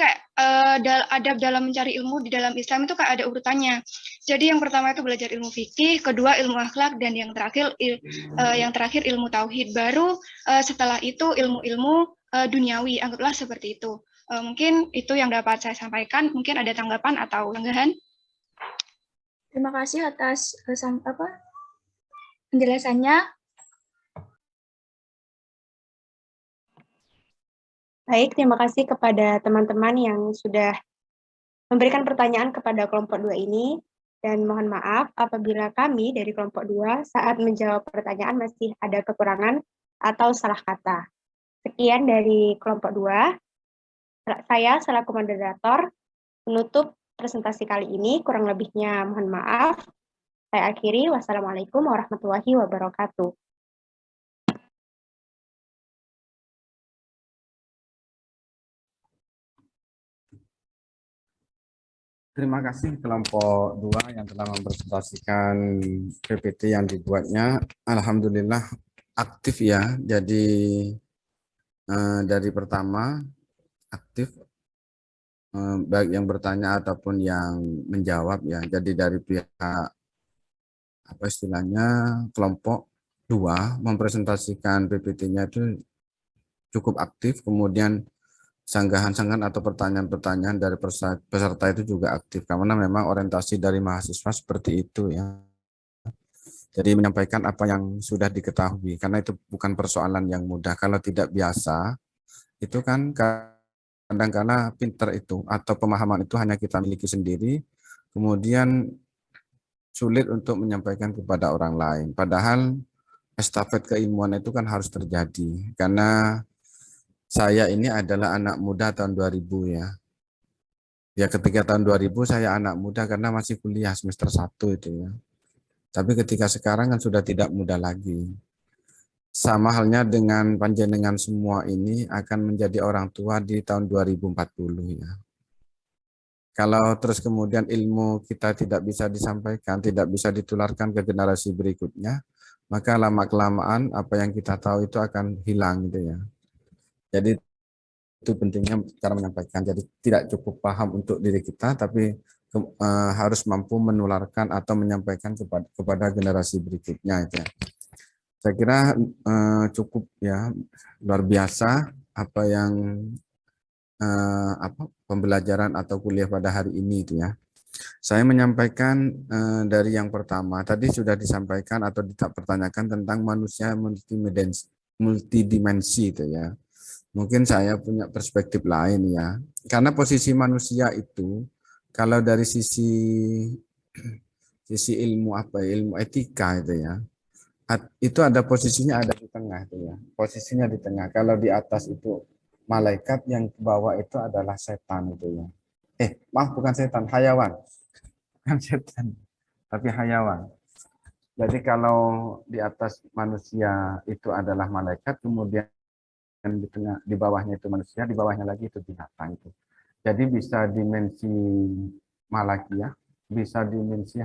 adab dalam mencari ilmu di dalam Islam itu ada urutannya. Jadi yang pertama itu belajar ilmu fikih, kedua ilmu akhlak, dan yang terakhir ilmu tauhid. Baru setelah itu ilmu-ilmu duniawi, anggaplah seperti itu. Mungkin itu yang dapat saya sampaikan. Mungkin ada tanggapan atau unggahan. Terima kasih atas penjelasannya. Baik, terima kasih kepada teman-teman yang sudah memberikan pertanyaan kepada kelompok 2 ini. Dan mohon maaf apabila kami dari kelompok 2 saat menjawab pertanyaan masih ada kekurangan atau salah kata. Sekian dari kelompok 2. Saya selaku moderator menutup presentasi kali ini. Kurang lebihnya mohon maaf. Saya akhiri. Wassalamualaikum warahmatullahi wabarakatuh. Terima kasih kelompok 2 yang telah mempresentasikan PPT yang dibuatnya. Alhamdulillah aktif ya. Jadi dari pertama aktif baik yang bertanya ataupun yang menjawab ya. Jadi dari pihak apa istilahnya kelompok 2 mempresentasikan PPT-nya itu cukup aktif. Kemudian sanggahan-sanggahan atau pertanyaan-pertanyaan dari peserta itu juga aktif karena memang orientasi dari mahasiswa seperti itu ya. Jadi menyampaikan apa yang sudah diketahui karena itu bukan persoalan yang mudah. Kalau tidak biasa itu kan kadang-kadang pinter itu atau pemahaman itu hanya kita miliki sendiri, kemudian sulit untuk menyampaikan kepada orang lain. Padahal estafet keilmuan itu kan harus terjadi karena saya ini adalah anak muda tahun 2000 ya. Ya ketika tahun 2000 saya anak muda karena masih kuliah semester 1 itu ya. Tapi ketika sekarang kan sudah tidak muda lagi. Sama halnya dengan panjenengan semua ini akan menjadi orang tua di tahun 2040 ya. Kalau terus kemudian ilmu kita tidak bisa disampaikan, tidak bisa ditularkan ke generasi berikutnya, maka lama-kelamaan apa yang kita tahu itu akan hilang gitu ya. Jadi itu pentingnya cara menyampaikan. Jadi tidak cukup paham untuk diri kita, tapi harus mampu menularkan atau menyampaikan kepada generasi berikutnya. Itu ya. Saya kira cukup ya, luar biasa apa yang pembelajaran atau kuliah pada hari ini itu ya. Saya menyampaikan dari yang pertama tadi sudah disampaikan atau dipertanyakan tentang manusia multidimensi itu ya. Mungkin saya punya perspektif lain ya. Karena posisi manusia itu kalau dari sisi ilmu ilmu etika itu ya. Itu ada posisinya ada di tengah itu ya. Posisinya di tengah. Kalau di atas itu malaikat, yang ke bawah itu adalah setan itu ya. Maaf bukan setan, hayawan. Bukan setan, tapi hayawan. Jadi kalau di atas manusia itu adalah malaikat, kemudian di bawahnya itu manusia, di bawahnya lagi itu binatang itu. Jadi bisa dimensi malakiyah, bisa dimensi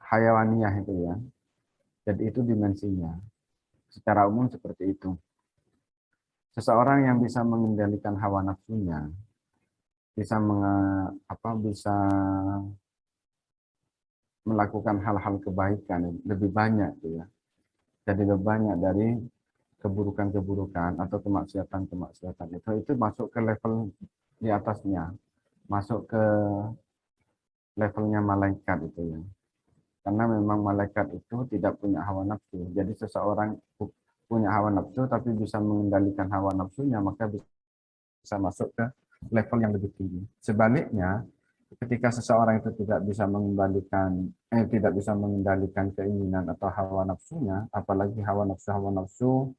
hayawaniyah itu ya. Jadi itu dimensinya. Secara umum seperti itu. Seseorang yang bisa mengendalikan hawa nafsunya, bisa bisa melakukan hal-hal kebaikan lebih banyak tuh ya. Jadi lebih banyak dari keburukan-keburukan atau kemaksiatan-kemaksiatan itu masuk ke level di atasnya, masuk ke levelnya malaikat itu ya. Karena memang malaikat itu tidak punya hawa nafsu. Jadi seseorang punya hawa nafsu tapi bisa mengendalikan hawa nafsunya, maka bisa masuk ke level yang lebih tinggi. Sebaliknya, ketika seseorang itu tidak bisa mengendalikan keinginan atau hawa nafsunya, apalagi hawa nafsu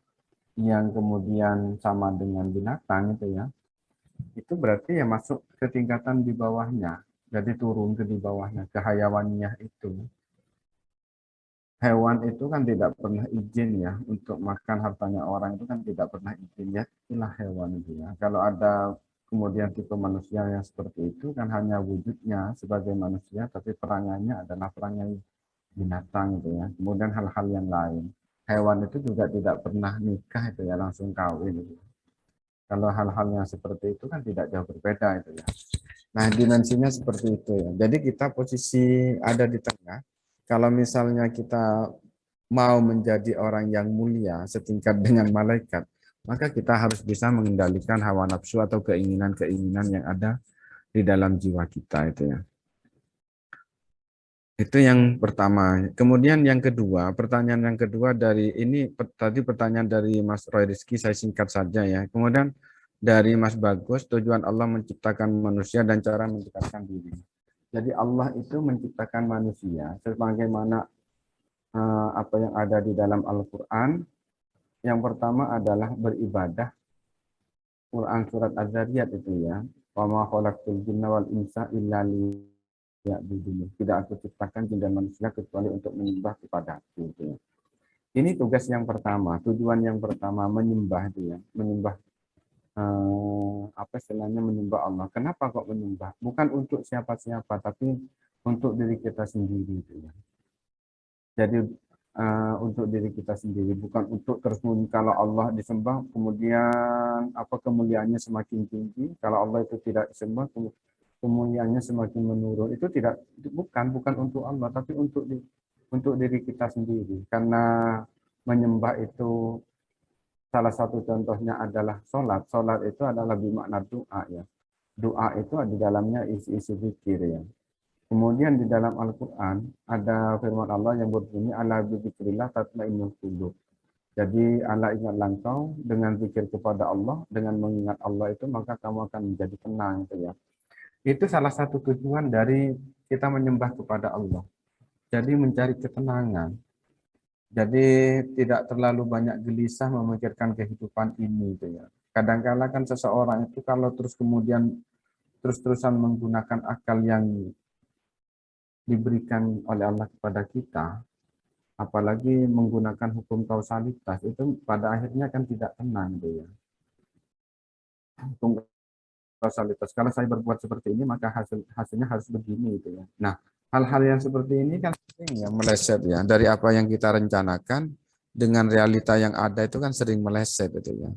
yang kemudian sama dengan binatang itu ya, itu berarti ya masuk ke tingkatan di bawahnya. Jadi turun ke di bawahnya, ke hayawaniyah itu. Hewan itu kan tidak pernah izin ya untuk makan hartanya orang, itu kan tidak pernah izin ya, itulah hewan itu ya. Kalau ada kemudian tipe manusia yang seperti itu kan hanya wujudnya sebagai manusia tapi perangannya adalah perangai binatang itu ya. Kemudian hal-hal yang lain. Hewan itu juga tidak pernah nikah itu ya, langsung kawin itu. Kalau hal-hal yang seperti itu kan tidak jauh berbeda itu ya. Nah, dimensinya seperti itu ya. Jadi kita posisi ada di tengah. Kalau misalnya kita mau menjadi orang yang mulia setingkat dengan malaikat, maka kita harus bisa mengendalikan hawa nafsu atau keinginan-keinginan yang ada di dalam jiwa kita itu ya. Itu yang pertama. Kemudian yang kedua, pertanyaan yang kedua dari ini tadi pertanyaan dari Mas Roy Rizky, saya singkat saja ya. Kemudian dari Mas Bagus, tujuan Allah menciptakan manusia dan cara menciptakan diri. Jadi Allah itu menciptakan manusia sebagaimana apa yang ada di dalam Al-Quran. Yang pertama adalah beribadah. Quran surat Az-Zariyat itu ya. Wa ma khalaqtul jinna wal insa illa liya'budun. Tidak aku ciptakan jin dan manusia kecuali untuk menyembah kepadaku itu ya. Ini tugas yang pertama, tujuan yang pertama menyembah itu ya, menyembah apa istilahnya menyembah Allah. Kenapa kok menyembah? Bukan untuk siapa-siapa, tapi untuk diri kita sendiri itu ya. Jadi untuk diri kita sendiri, bukan untuk terus kalau Allah disembah kemudian apa kemuliaannya semakin tinggi, kalau Allah itu tidak disembah kemuliaannya semakin menurun. Itu bukan untuk Allah, tapi untuk diri kita sendiri. Karena menyembah itu salah satu contohnya adalah sholat. Sholat itu adalah bermakna doa ya. Doa itu di dalamnya isi-isi zikir ya. Kemudian di dalam Al-Quran ada firman Allah yang berbunyi ala bizikrillah tatmainnul qulub. Jadi ala ingatlah engkau dengan zikir kepada Allah, dengan mengingat Allah itu maka kamu akan menjadi tenang gitu ya. Itu salah satu tujuan dari kita menyembah kepada Allah. Jadi mencari ketenangan. Jadi tidak terlalu banyak gelisah memikirkan kehidupan ini gitu ya. Kadang-kala kan seseorang itu kalau terus kemudian terus-terusan menggunakan akal yang diberikan oleh Allah kepada kita, apalagi menggunakan hukum kausalitas, itu pada akhirnya kan tidak tenang gitu ya. Hukum kausalitas, kalau saya berbuat seperti ini maka hasilnya harus begini gitu ya. Nah, hal-hal yang seperti ini kan sering ya meleset ya, dari apa yang kita rencanakan dengan realita yang ada itu kan sering meleset gitu ya.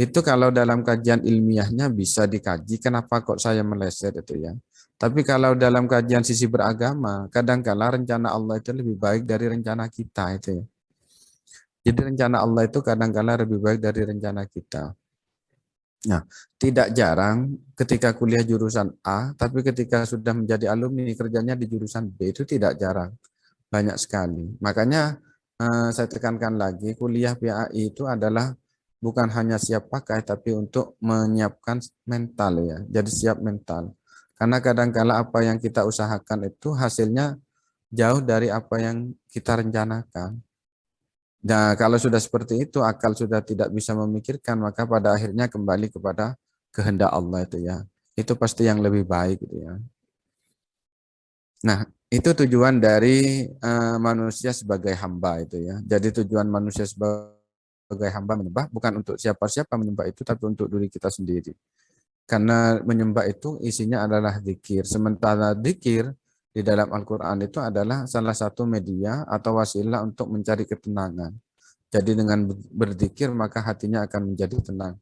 Itu kalau dalam kajian ilmiahnya bisa dikaji kenapa kok saya meleset itu ya. Tapi kalau dalam kajian sisi beragama, kadang-kala rencana Allah itu lebih baik dari rencana kita itu ya. Jadi rencana Allah itu kadang-kala lebih baik dari rencana kita. Nah, tidak jarang ketika kuliah jurusan A, tapi ketika sudah menjadi alumni kerjanya di jurusan B, itu tidak jarang. Banyak sekali. Makanya saya tekankan lagi, kuliah PAI itu adalah bukan hanya siap pakai, tapi untuk menyiapkan mental ya. Jadi siap mental. Karena kadang-kala apa yang kita usahakan itu hasilnya jauh dari apa yang kita rencanakan. Nah, kalau sudah seperti itu, akal sudah tidak bisa memikirkan, maka pada akhirnya kembali kepada kehendak Allah itu ya. Itu pasti yang lebih baik gitu ya. Nah, itu tujuan dari manusia sebagai hamba itu ya. Jadi tujuan manusia sebagai hamba menyembah bukan untuk siapa-siapa menyembah itu, tapi untuk diri kita sendiri. Karena menyembah itu isinya adalah zikir. Sementara zikir di dalam Al-Quran itu adalah salah satu media atau wasilah untuk mencari ketenangan. Jadi dengan berzikir maka hatinya akan menjadi tenang.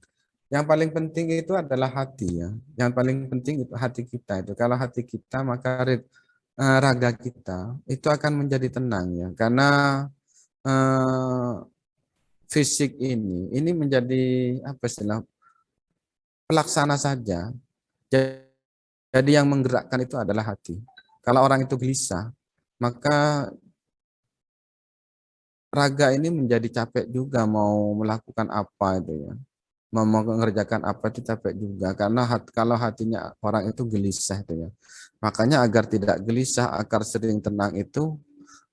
Yang paling penting itu adalah hati ya. Yang paling penting itu hati kita itu. Kalau hati kita maka raga kita itu akan menjadi tenang ya. Karena fisik ini menjadi apa istilah pelaksana saja. Jadi yang menggerakkan itu adalah hati. Kalau orang itu gelisah, maka raga ini menjadi capek juga mau melakukan apa itu ya. Mau mengerjakan apa itu capek juga karena kalau hatinya orang itu gelisah itu ya. Makanya agar tidak gelisah, agar sering tenang itu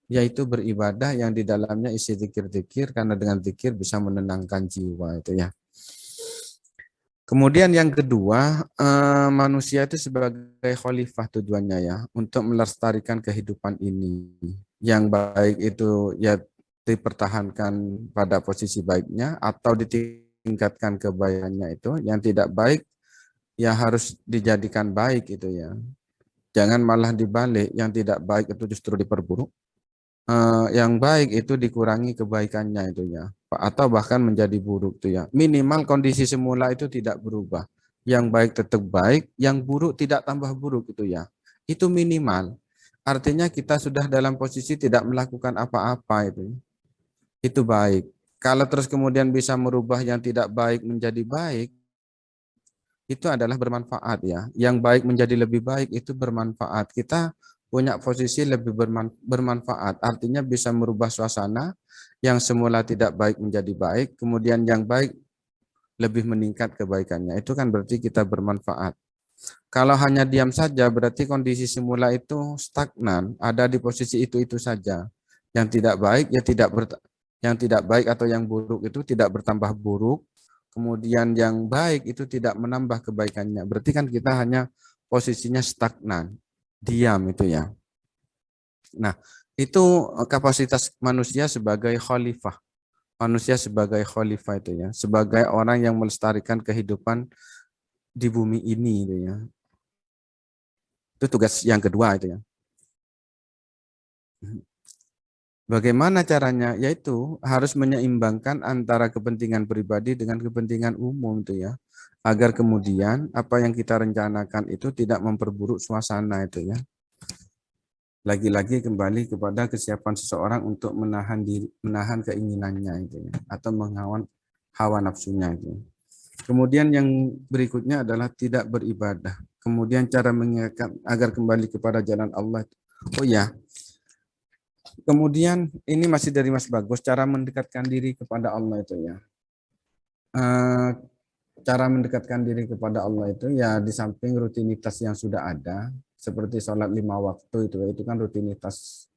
yaitu beribadah yang di dalamnya isi zikir-zikir, karena dengan zikir bisa menenangkan jiwa itu ya. Kemudian yang kedua, manusia itu sebagai khalifah tujuannya ya, untuk melestarikan kehidupan ini. Yang baik itu ya dipertahankan pada posisi baiknya atau ditingkatkan kebaikannya itu, yang tidak baik ya harus dijadikan baik itu ya. Jangan malah dibalik, yang tidak baik itu justru diperburuk. Yang baik itu dikurangi kebaikannya itu ya, atau bahkan menjadi buruk itu ya. Minimal kondisi semula itu tidak berubah. Yang baik tetap baik, yang buruk tidak tambah buruk itu ya. Itu minimal. Artinya kita sudah dalam posisi tidak melakukan apa-apa itu. Itu baik. Kalau terus kemudian bisa merubah yang tidak baik menjadi baik, itu adalah bermanfaat ya. Yang baik menjadi lebih baik itu bermanfaat. Kita punya posisi lebih bermanfaat, artinya bisa merubah suasana yang semula tidak baik menjadi baik, kemudian yang baik lebih meningkat kebaikannya. Itu kan berarti kita bermanfaat. Kalau hanya diam saja berarti kondisi semula itu stagnan, ada di posisi itu saja. Yang tidak baik ya yang tidak baik atau yang buruk itu tidak bertambah buruk, kemudian yang baik itu tidak menambah kebaikannya. Berarti kan kita hanya posisinya stagnan, diam itu ya. Nah, itu kapasitas manusia sebagai khalifah. Manusia sebagai khalifah itu ya, sebagai orang yang melestarikan kehidupan di bumi ini itu ya. Itu tugas yang kedua itu ya. Bagaimana caranya? Yaitu harus menyeimbangkan antara kepentingan pribadi dengan kepentingan umum itu ya. Agar kemudian apa yang kita rencanakan itu tidak memperburuk suasana itu ya. Lagi-lagi kembali kepada kesiapan seseorang untuk menahan keinginannya itu ya, atau menghawan hawa nafsunya itu. Kemudian yang berikutnya adalah tidak beribadah. Kemudian cara mengingatkan agar kembali kepada jalan Allah. Oh ya. Kemudian ini masih dari Mas Bagus, cara mendekatkan diri kepada Allah itu ya. Cara mendekatkan diri kepada Allah itu ya di samping rutinitas yang sudah ada, seperti sholat 5 waktu itu kan rutinitas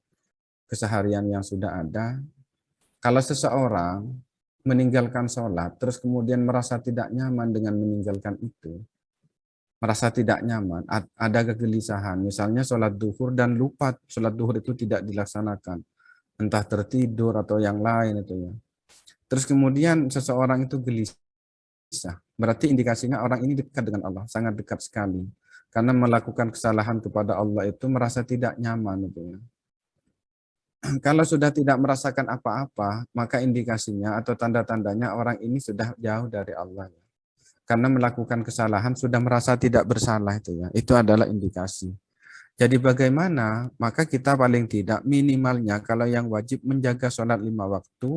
keseharian yang sudah ada. Kalau seseorang meninggalkan sholat, terus kemudian merasa tidak nyaman dengan meninggalkan itu, merasa tidak nyaman, ada kegelisahan, misalnya sholat duhur dan lupa sholat duhur itu tidak dilaksanakan, entah tertidur atau yang lain itu ya. Terus kemudian seseorang itu gelisah, berarti indikasinya orang ini dekat dengan Allah, sangat dekat sekali. Karena melakukan kesalahan kepada Allah itu merasa tidak nyaman itu ya. Kalau sudah tidak merasakan apa-apa, maka indikasinya atau tanda-tandanya orang ini sudah jauh dari Allah. Karena melakukan kesalahan sudah merasa tidak bersalah itu ya. Itu adalah indikasi. Jadi bagaimana? Maka kita paling tidak minimalnya kalau yang wajib menjaga sholat 5 waktu,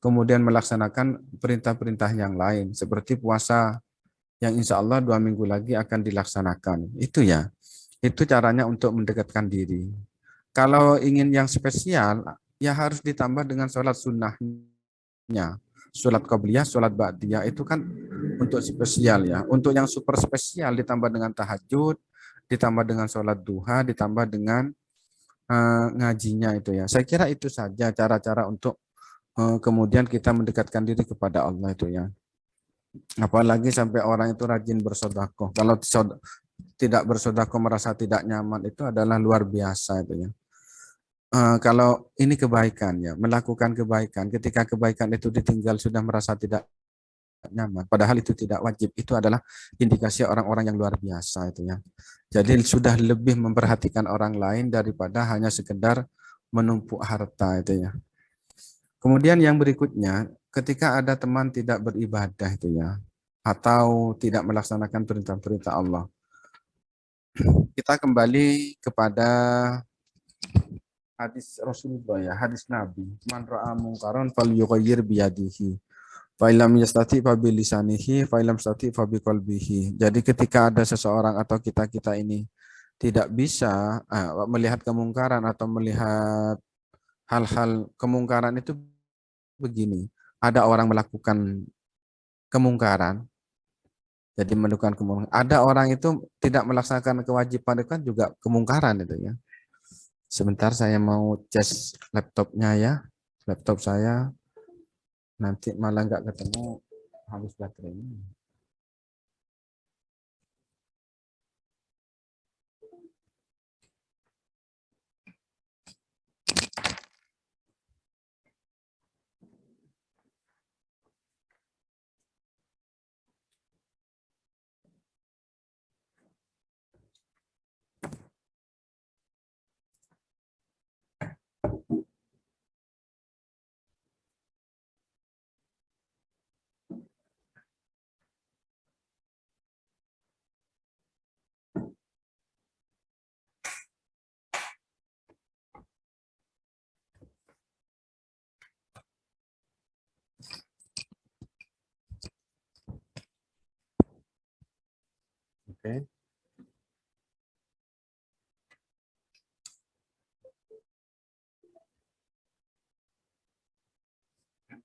kemudian melaksanakan perintah-perintah yang lain seperti puasa yang insya Allah 2 minggu lagi akan dilaksanakan. Itu ya, itu caranya untuk mendekatkan diri. Kalau ingin yang spesial, ya harus ditambah dengan sholat sunnahnya. Sholat qabliyah, sholat ba'diyah itu kan untuk spesial ya. Untuk yang super spesial ditambah dengan tahajud, ditambah dengan sholat duha, ditambah dengan ngajinya itu ya. Saya kira itu saja cara-cara untuk kemudian kita mendekatkan diri kepada Allah itu ya. Apalagi sampai orang itu rajin bersedekah. Kalau tidak bersedekah merasa tidak nyaman itu adalah luar biasa itu ya. Kalau ini kebaikan ya, melakukan kebaikan, ketika kebaikan itu ditinggal sudah merasa tidak nyaman, padahal itu tidak wajib, itu adalah indikasi orang-orang yang luar biasa itu ya. Jadi sudah lebih memperhatikan orang lain daripada hanya sekedar menumpuk harta itu ya. Kemudian yang berikutnya, ketika ada teman tidak beribadah itu ya, atau tidak melaksanakan perintah-perintah Allah, kita kembali kepada hadis Rasulullah ya, hadis Nabi. Man ra'a mungkaran falyughayyir biyadihi. Fa illam yastati fa bilisanihi, fa illam yastati fa biqalbihi. Jadi ketika ada seseorang atau kita-kita ini tidak bisa melihat kemungkaran atau melihat hal-hal kemungkaran itu begini. Ada orang melakukan kemungkaran, jadi melakukan kemungkaran. Ada orang itu tidak melaksanakan kewajiban, itu kan juga kemungkaran itu ya. Sebentar saya mau cas laptopnya ya. Laptop saya nanti malah nggak ketemu, habis baterainya. Oke.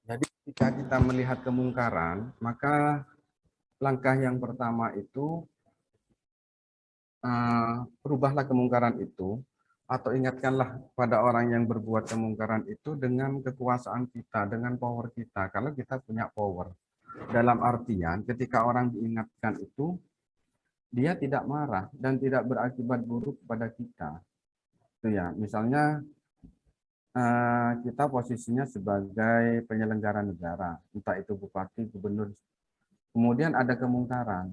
Jadi ketika kita melihat kemungkaran, maka langkah yang pertama itu rubahlah kemungkaran itu, atau ingatkanlah pada orang yang berbuat kemungkaran itu dengan kekuasaan kita, dengan power kita, kalau kita punya power. Dalam artian ketika orang diingatkan itu, dia tidak marah dan tidak berakibat buruk kepada kita. Itu ya, misalnya kita posisinya sebagai penyelenggara negara, entah itu bupati, gubernur, kemudian ada kemungkaran.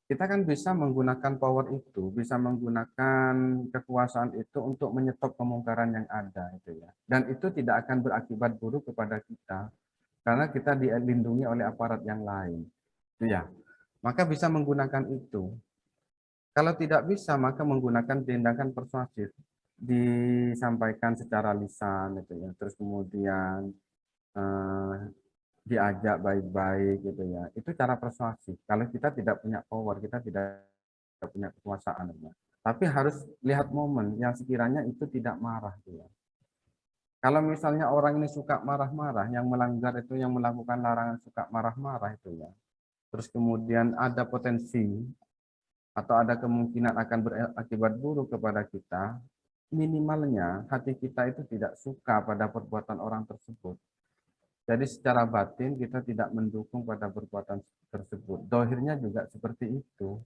Kita kan bisa menggunakan power itu, bisa menggunakan kekuasaan itu untuk menyetop kemungkaran yang ada itu ya. Dan itu tidak akan berakibat buruk kepada kita karena kita dilindungi oleh aparat yang lain. Itu ya. Maka bisa menggunakan itu. Kalau tidak bisa, maka menggunakan tindakan persuasif, disampaikan secara lisan itu ya. Terus kemudian diajak baik-baik gitu ya. Itu cara persuasif. Kalau kita tidak punya power, kita tidak punya kekuasaan ya. Tapi harus lihat momen yang sekiranya itu tidak marah gitu ya. Kalau misalnya orang ini suka marah-marah, yang melanggar itu, yang melakukan larangan suka marah-marah itu ya. Terus kemudian ada potensi atau ada kemungkinan akan berakibat buruk kepada kita, minimalnya hati kita itu tidak suka pada perbuatan orang tersebut. Jadi secara batin kita tidak mendukung pada perbuatan tersebut. Dohirnya juga seperti itu.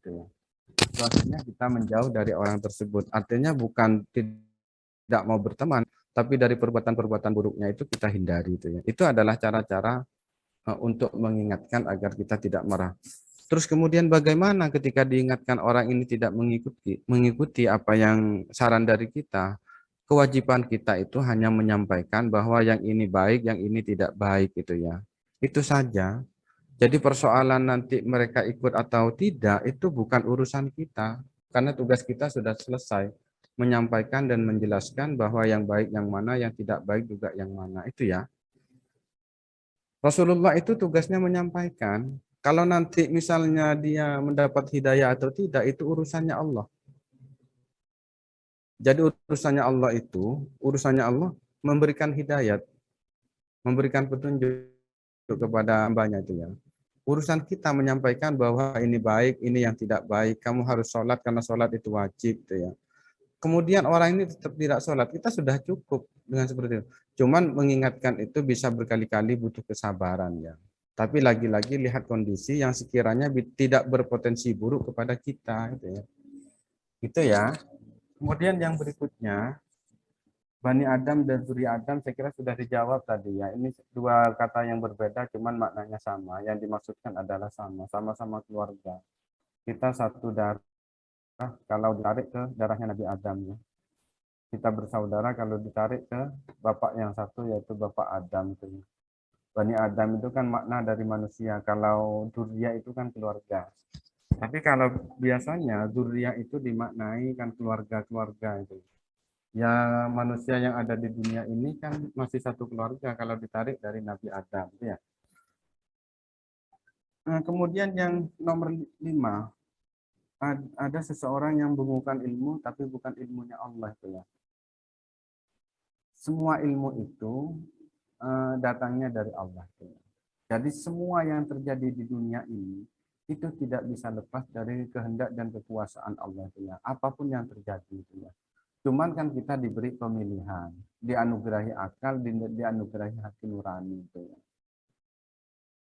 Dohirnya kita menjauh dari orang tersebut. Artinya bukan tidak mau berteman, tapi dari perbuatan-perbuatan buruknya itu kita hindari. Itu adalah cara-cara untuk mengingatkan agar kita tidak marah. Terus kemudian bagaimana ketika diingatkan orang ini tidak mengikuti apa yang saran dari kita? Kewajiban kita itu hanya menyampaikan bahwa yang ini baik, yang ini tidak baik gitu ya. Itu saja. Jadi persoalan nanti mereka ikut atau tidak itu bukan urusan kita. Karena tugas kita sudah selesai. Menyampaikan dan menjelaskan bahwa yang baik yang mana, yang tidak baik juga yang mana. Itu ya. Rasulullah itu tugasnya menyampaikan. Kalau nanti misalnya dia mendapat hidayah atau tidak, itu urusannya Allah. Jadi urusannya Allah memberikan hidayat, memberikan petunjuk kepada hambanya itu ya. Urusan kita menyampaikan bahwa ini baik, ini yang tidak baik, kamu harus sholat karena sholat itu wajib itu ya. Kemudian orang ini tetap tidak sholat, kita sudah cukup dengan seperti itu. Cuman mengingatkan itu bisa berkali-kali, butuh kesabaran ya. Tapi lagi-lagi lihat kondisi yang sekiranya tidak berpotensi buruk kepada kita itu ya. Itu ya. Kemudian yang berikutnya, Bani Adam dan Zuri Adam saya kira sudah dijawab tadi ya. Ini dua kata yang berbeda cuman maknanya sama. Yang dimaksudkan adalah sama-sama keluarga. Kita satu darah kalau ditarik ke darahnya Nabi Adam ya. kita bersaudara kalau ditarik ke bapak yang satu, yaitu Bapak Adam. Bani Adam itu kan makna dari manusia. Kalau dzurriyyah itu kan keluarga. Tapi kalau biasanya dzurriyyah itu dimaknai kan keluarga-keluarga itu. Ya, manusia yang ada di dunia ini kan masih satu keluarga kalau ditarik dari Nabi Adam, ya. Nah, kemudian yang nomor 5, ada seseorang yang mengumpulkan ilmu tapi bukan ilmunya Allah itu ya. Semua ilmu itu datangnya dari Allah. Jadi semua yang terjadi di dunia ini itu tidak bisa lepas dari kehendak dan kekuasaan Allah itu ya. Apapun yang terjadi itu ya. Cuman kan kita diberi pemilihan, dianugerahi akal, dianugerahi hati nurani itu ya.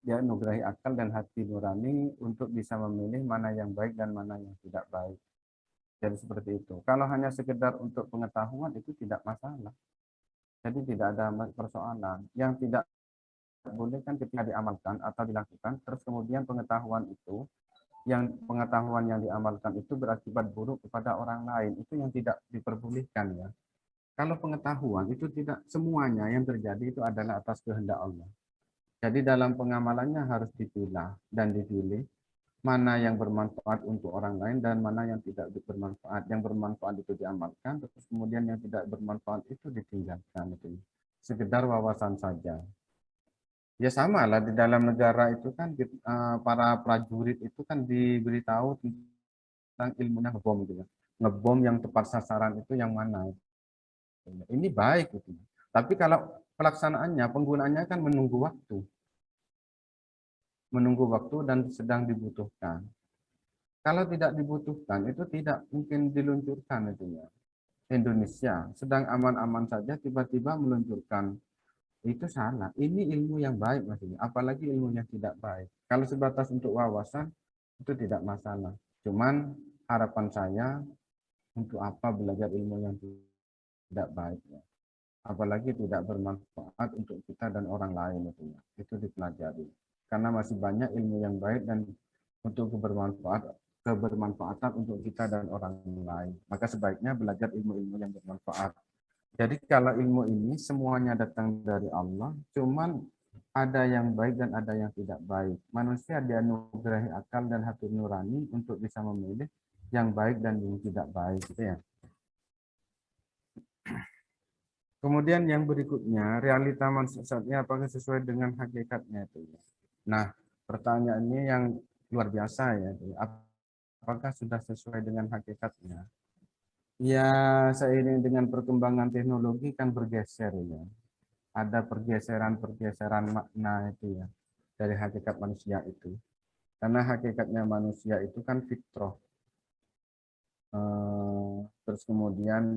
Dianugerahi akal dan hati nurani untuk bisa memilih mana yang baik dan mana yang tidak baik. Jadi seperti itu. Kalau hanya sekedar untuk pengetahuan itu tidak masalah. Jadi tidak ada persoalan. Yang tidak boleh kan ketika diamalkan atau dilakukan, terus kemudian pengetahuan yang diamalkan itu berakibat buruk kepada orang lain, itu yang tidak diperbolehkan ya. Kalau pengetahuan itu tidak semuanya yang terjadi itu adalah atas kehendak Allah. Jadi dalam pengamalannya harus dipilah dan dipilih mana yang bermanfaat untuk orang lain dan mana yang tidak bermanfaat. Yang bermanfaat itu diamalkan, terus kemudian yang tidak bermanfaat itu ditinggalkan. Itu sekedar wawasan saja. Ya sama lah di dalam negara itu kan para prajurit itu kan diberitahu tentang ilmunya ngebom gitu ya. Ngebom yang tepat sasaran itu yang mana. Ini baik gitu. Tapi kalau pelaksanaannya, penggunaannya kan menunggu waktu. Menunggu waktu dan sedang dibutuhkan. Kalau tidak dibutuhkan itu tidak mungkin diluncurkan itu ya. Indonesia sedang aman-aman saja tiba-tiba meluncurkan, itu salah. Ini ilmu yang baik maksudnya, apalagi ilmu yang tidak baik. Kalau sebatas untuk wawasan itu tidak masalah. Cuman harapan saya untuk apa belajar ilmu yang tidak baik ya. Apalagi tidak bermanfaat untuk kita dan orang lain itu ya. Itu dipelajari. Karena masih banyak ilmu yang baik dan untuk kebermanfaatan untuk kita dan orang lain. Maka sebaiknya belajar ilmu-ilmu yang bermanfaat. Jadi kalau ilmu ini semuanya datang dari Allah, cuman ada yang baik dan ada yang tidak baik. Manusia dianugerahi akal dan hati nurani untuk bisa memilih yang baik dan yang tidak baik, gitu ya. Kemudian yang berikutnya, realita manusia apakah sesuai dengan hakikatnya itu? Nah, pertanyaannya yang luar biasa ya. Apakah sudah sesuai dengan hakikatnya? Ya, seiring dengan perkembangan teknologi kan bergeser ya. Ada pergeseran-pergeseran makna itu ya dari hakikat manusia itu. Karena hakikatnya manusia itu kan fitrah. Terus kemudian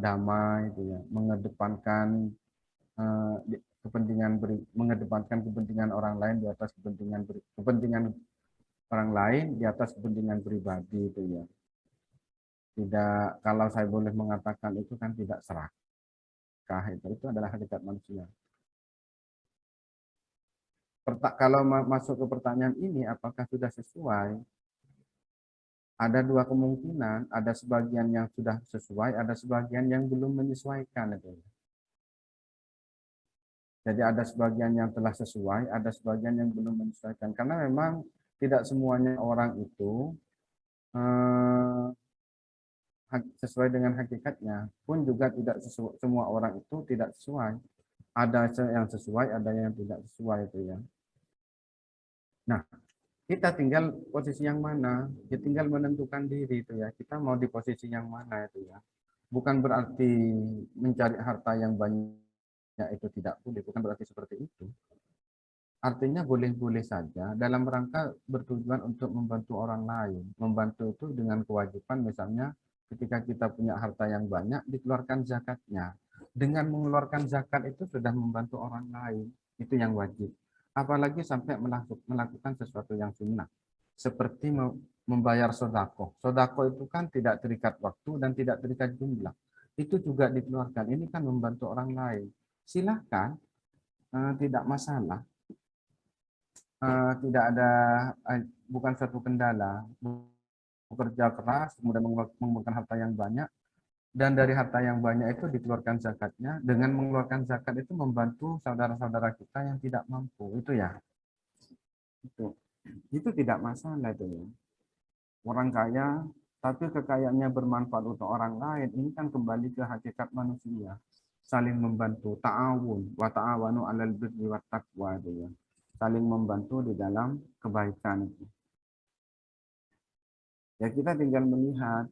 damai itu ya, mengedepankan kepentingan orang lain di atas kepentingan orang lain di atas kepentingan pribadi itu ya. Tidak, kalau saya boleh mengatakan itu kan tidak serakah, itu adalah hakikat manusia. Kalau masuk ke pertanyaan ini, apakah sudah sesuai? Ada dua kemungkinan, ada sebagian yang sudah sesuai, ada sebagian yang belum menyesuaikan. Jadi ada sebagian yang telah sesuai, ada sebagian yang belum menyesuaikan. Karena memang tidak semuanya orang itu sesuai dengan hakikatnya, pun juga tidak sesuai, semua orang itu tidak sesuai. Ada yang sesuai, ada yang tidak sesuai itu ya. Nah, kita tinggal posisi yang mana, kita tinggal menentukan diri itu ya. Kita mau di posisi yang mana itu ya. Bukan berarti mencari harta yang banyak itu tidak boleh, bukan berarti seperti itu. Artinya boleh-boleh saja dalam rangka bertujuan untuk membantu orang lain. Membantu itu dengan kewajiban, misalnya ketika kita punya harta yang banyak, dikeluarkan zakatnya. Dengan mengeluarkan zakat itu sudah membantu orang lain, itu yang wajib. Apalagi sampai melakukan sesuatu yang sunnah, seperti membayar sodako. Sodako itu kan tidak terikat waktu dan tidak terikat jumlah. Itu juga dikeluarkan. Ini kan membantu orang lain. Silahkan, tidak masalah. Tidak ada, bukan satu kendala. Bekerja keras, kemudian mengumpulkan harta yang banyak, dan dari harta yang banyak itu dikeluarkan zakatnya. Dengan mengeluarkan zakat itu membantu saudara-saudara kita yang tidak mampu. Itu ya. Itu tidak masalah itu ya. Orang kaya tapi kekayaannya bermanfaat untuk orang lain, ini kan kembali ke hakikat manusia. Saling membantu, ta'awun, wa ta'awanu 'alal birri wat taqwa itu ya. Saling membantu di dalam kebaikan itu. Ya kita tinggal melihat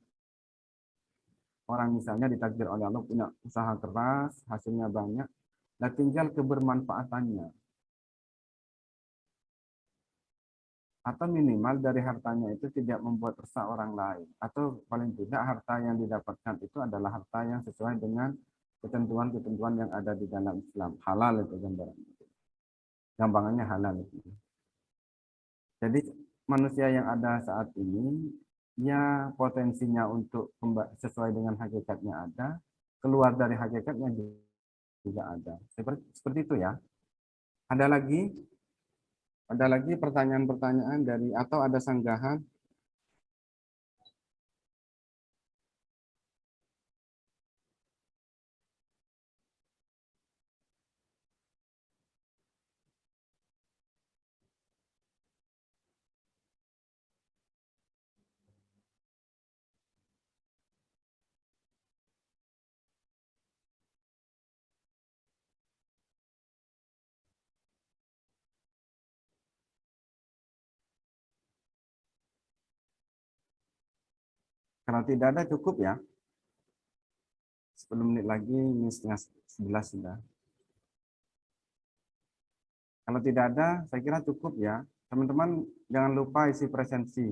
orang misalnya ditakdir oleh Allah punya usaha keras, hasilnya banyak, nah tinggal kebermanfaatannya. Atau minimal dari hartanya itu tidak membuat resah orang lain. Atau paling tidak harta yang didapatkan itu adalah harta yang sesuai dengan ketentuan-ketentuan yang ada di dalam Islam. Halal itu gambarannya. Gampangannya halal itu. Jadi manusia yang ada saat ini, ya potensinya untuk sesuai dengan hakikatnya ada, keluar dari hakikatnya juga ada. Seperti itu ya. Ada lagi pertanyaan-pertanyaan dari atau ada sanggahan? Kalau tidak ada cukup ya. 10 menit lagi, ini setengah 11 sudah. Kalau tidak ada, saya kira cukup ya. Teman-teman jangan lupa isi presensi.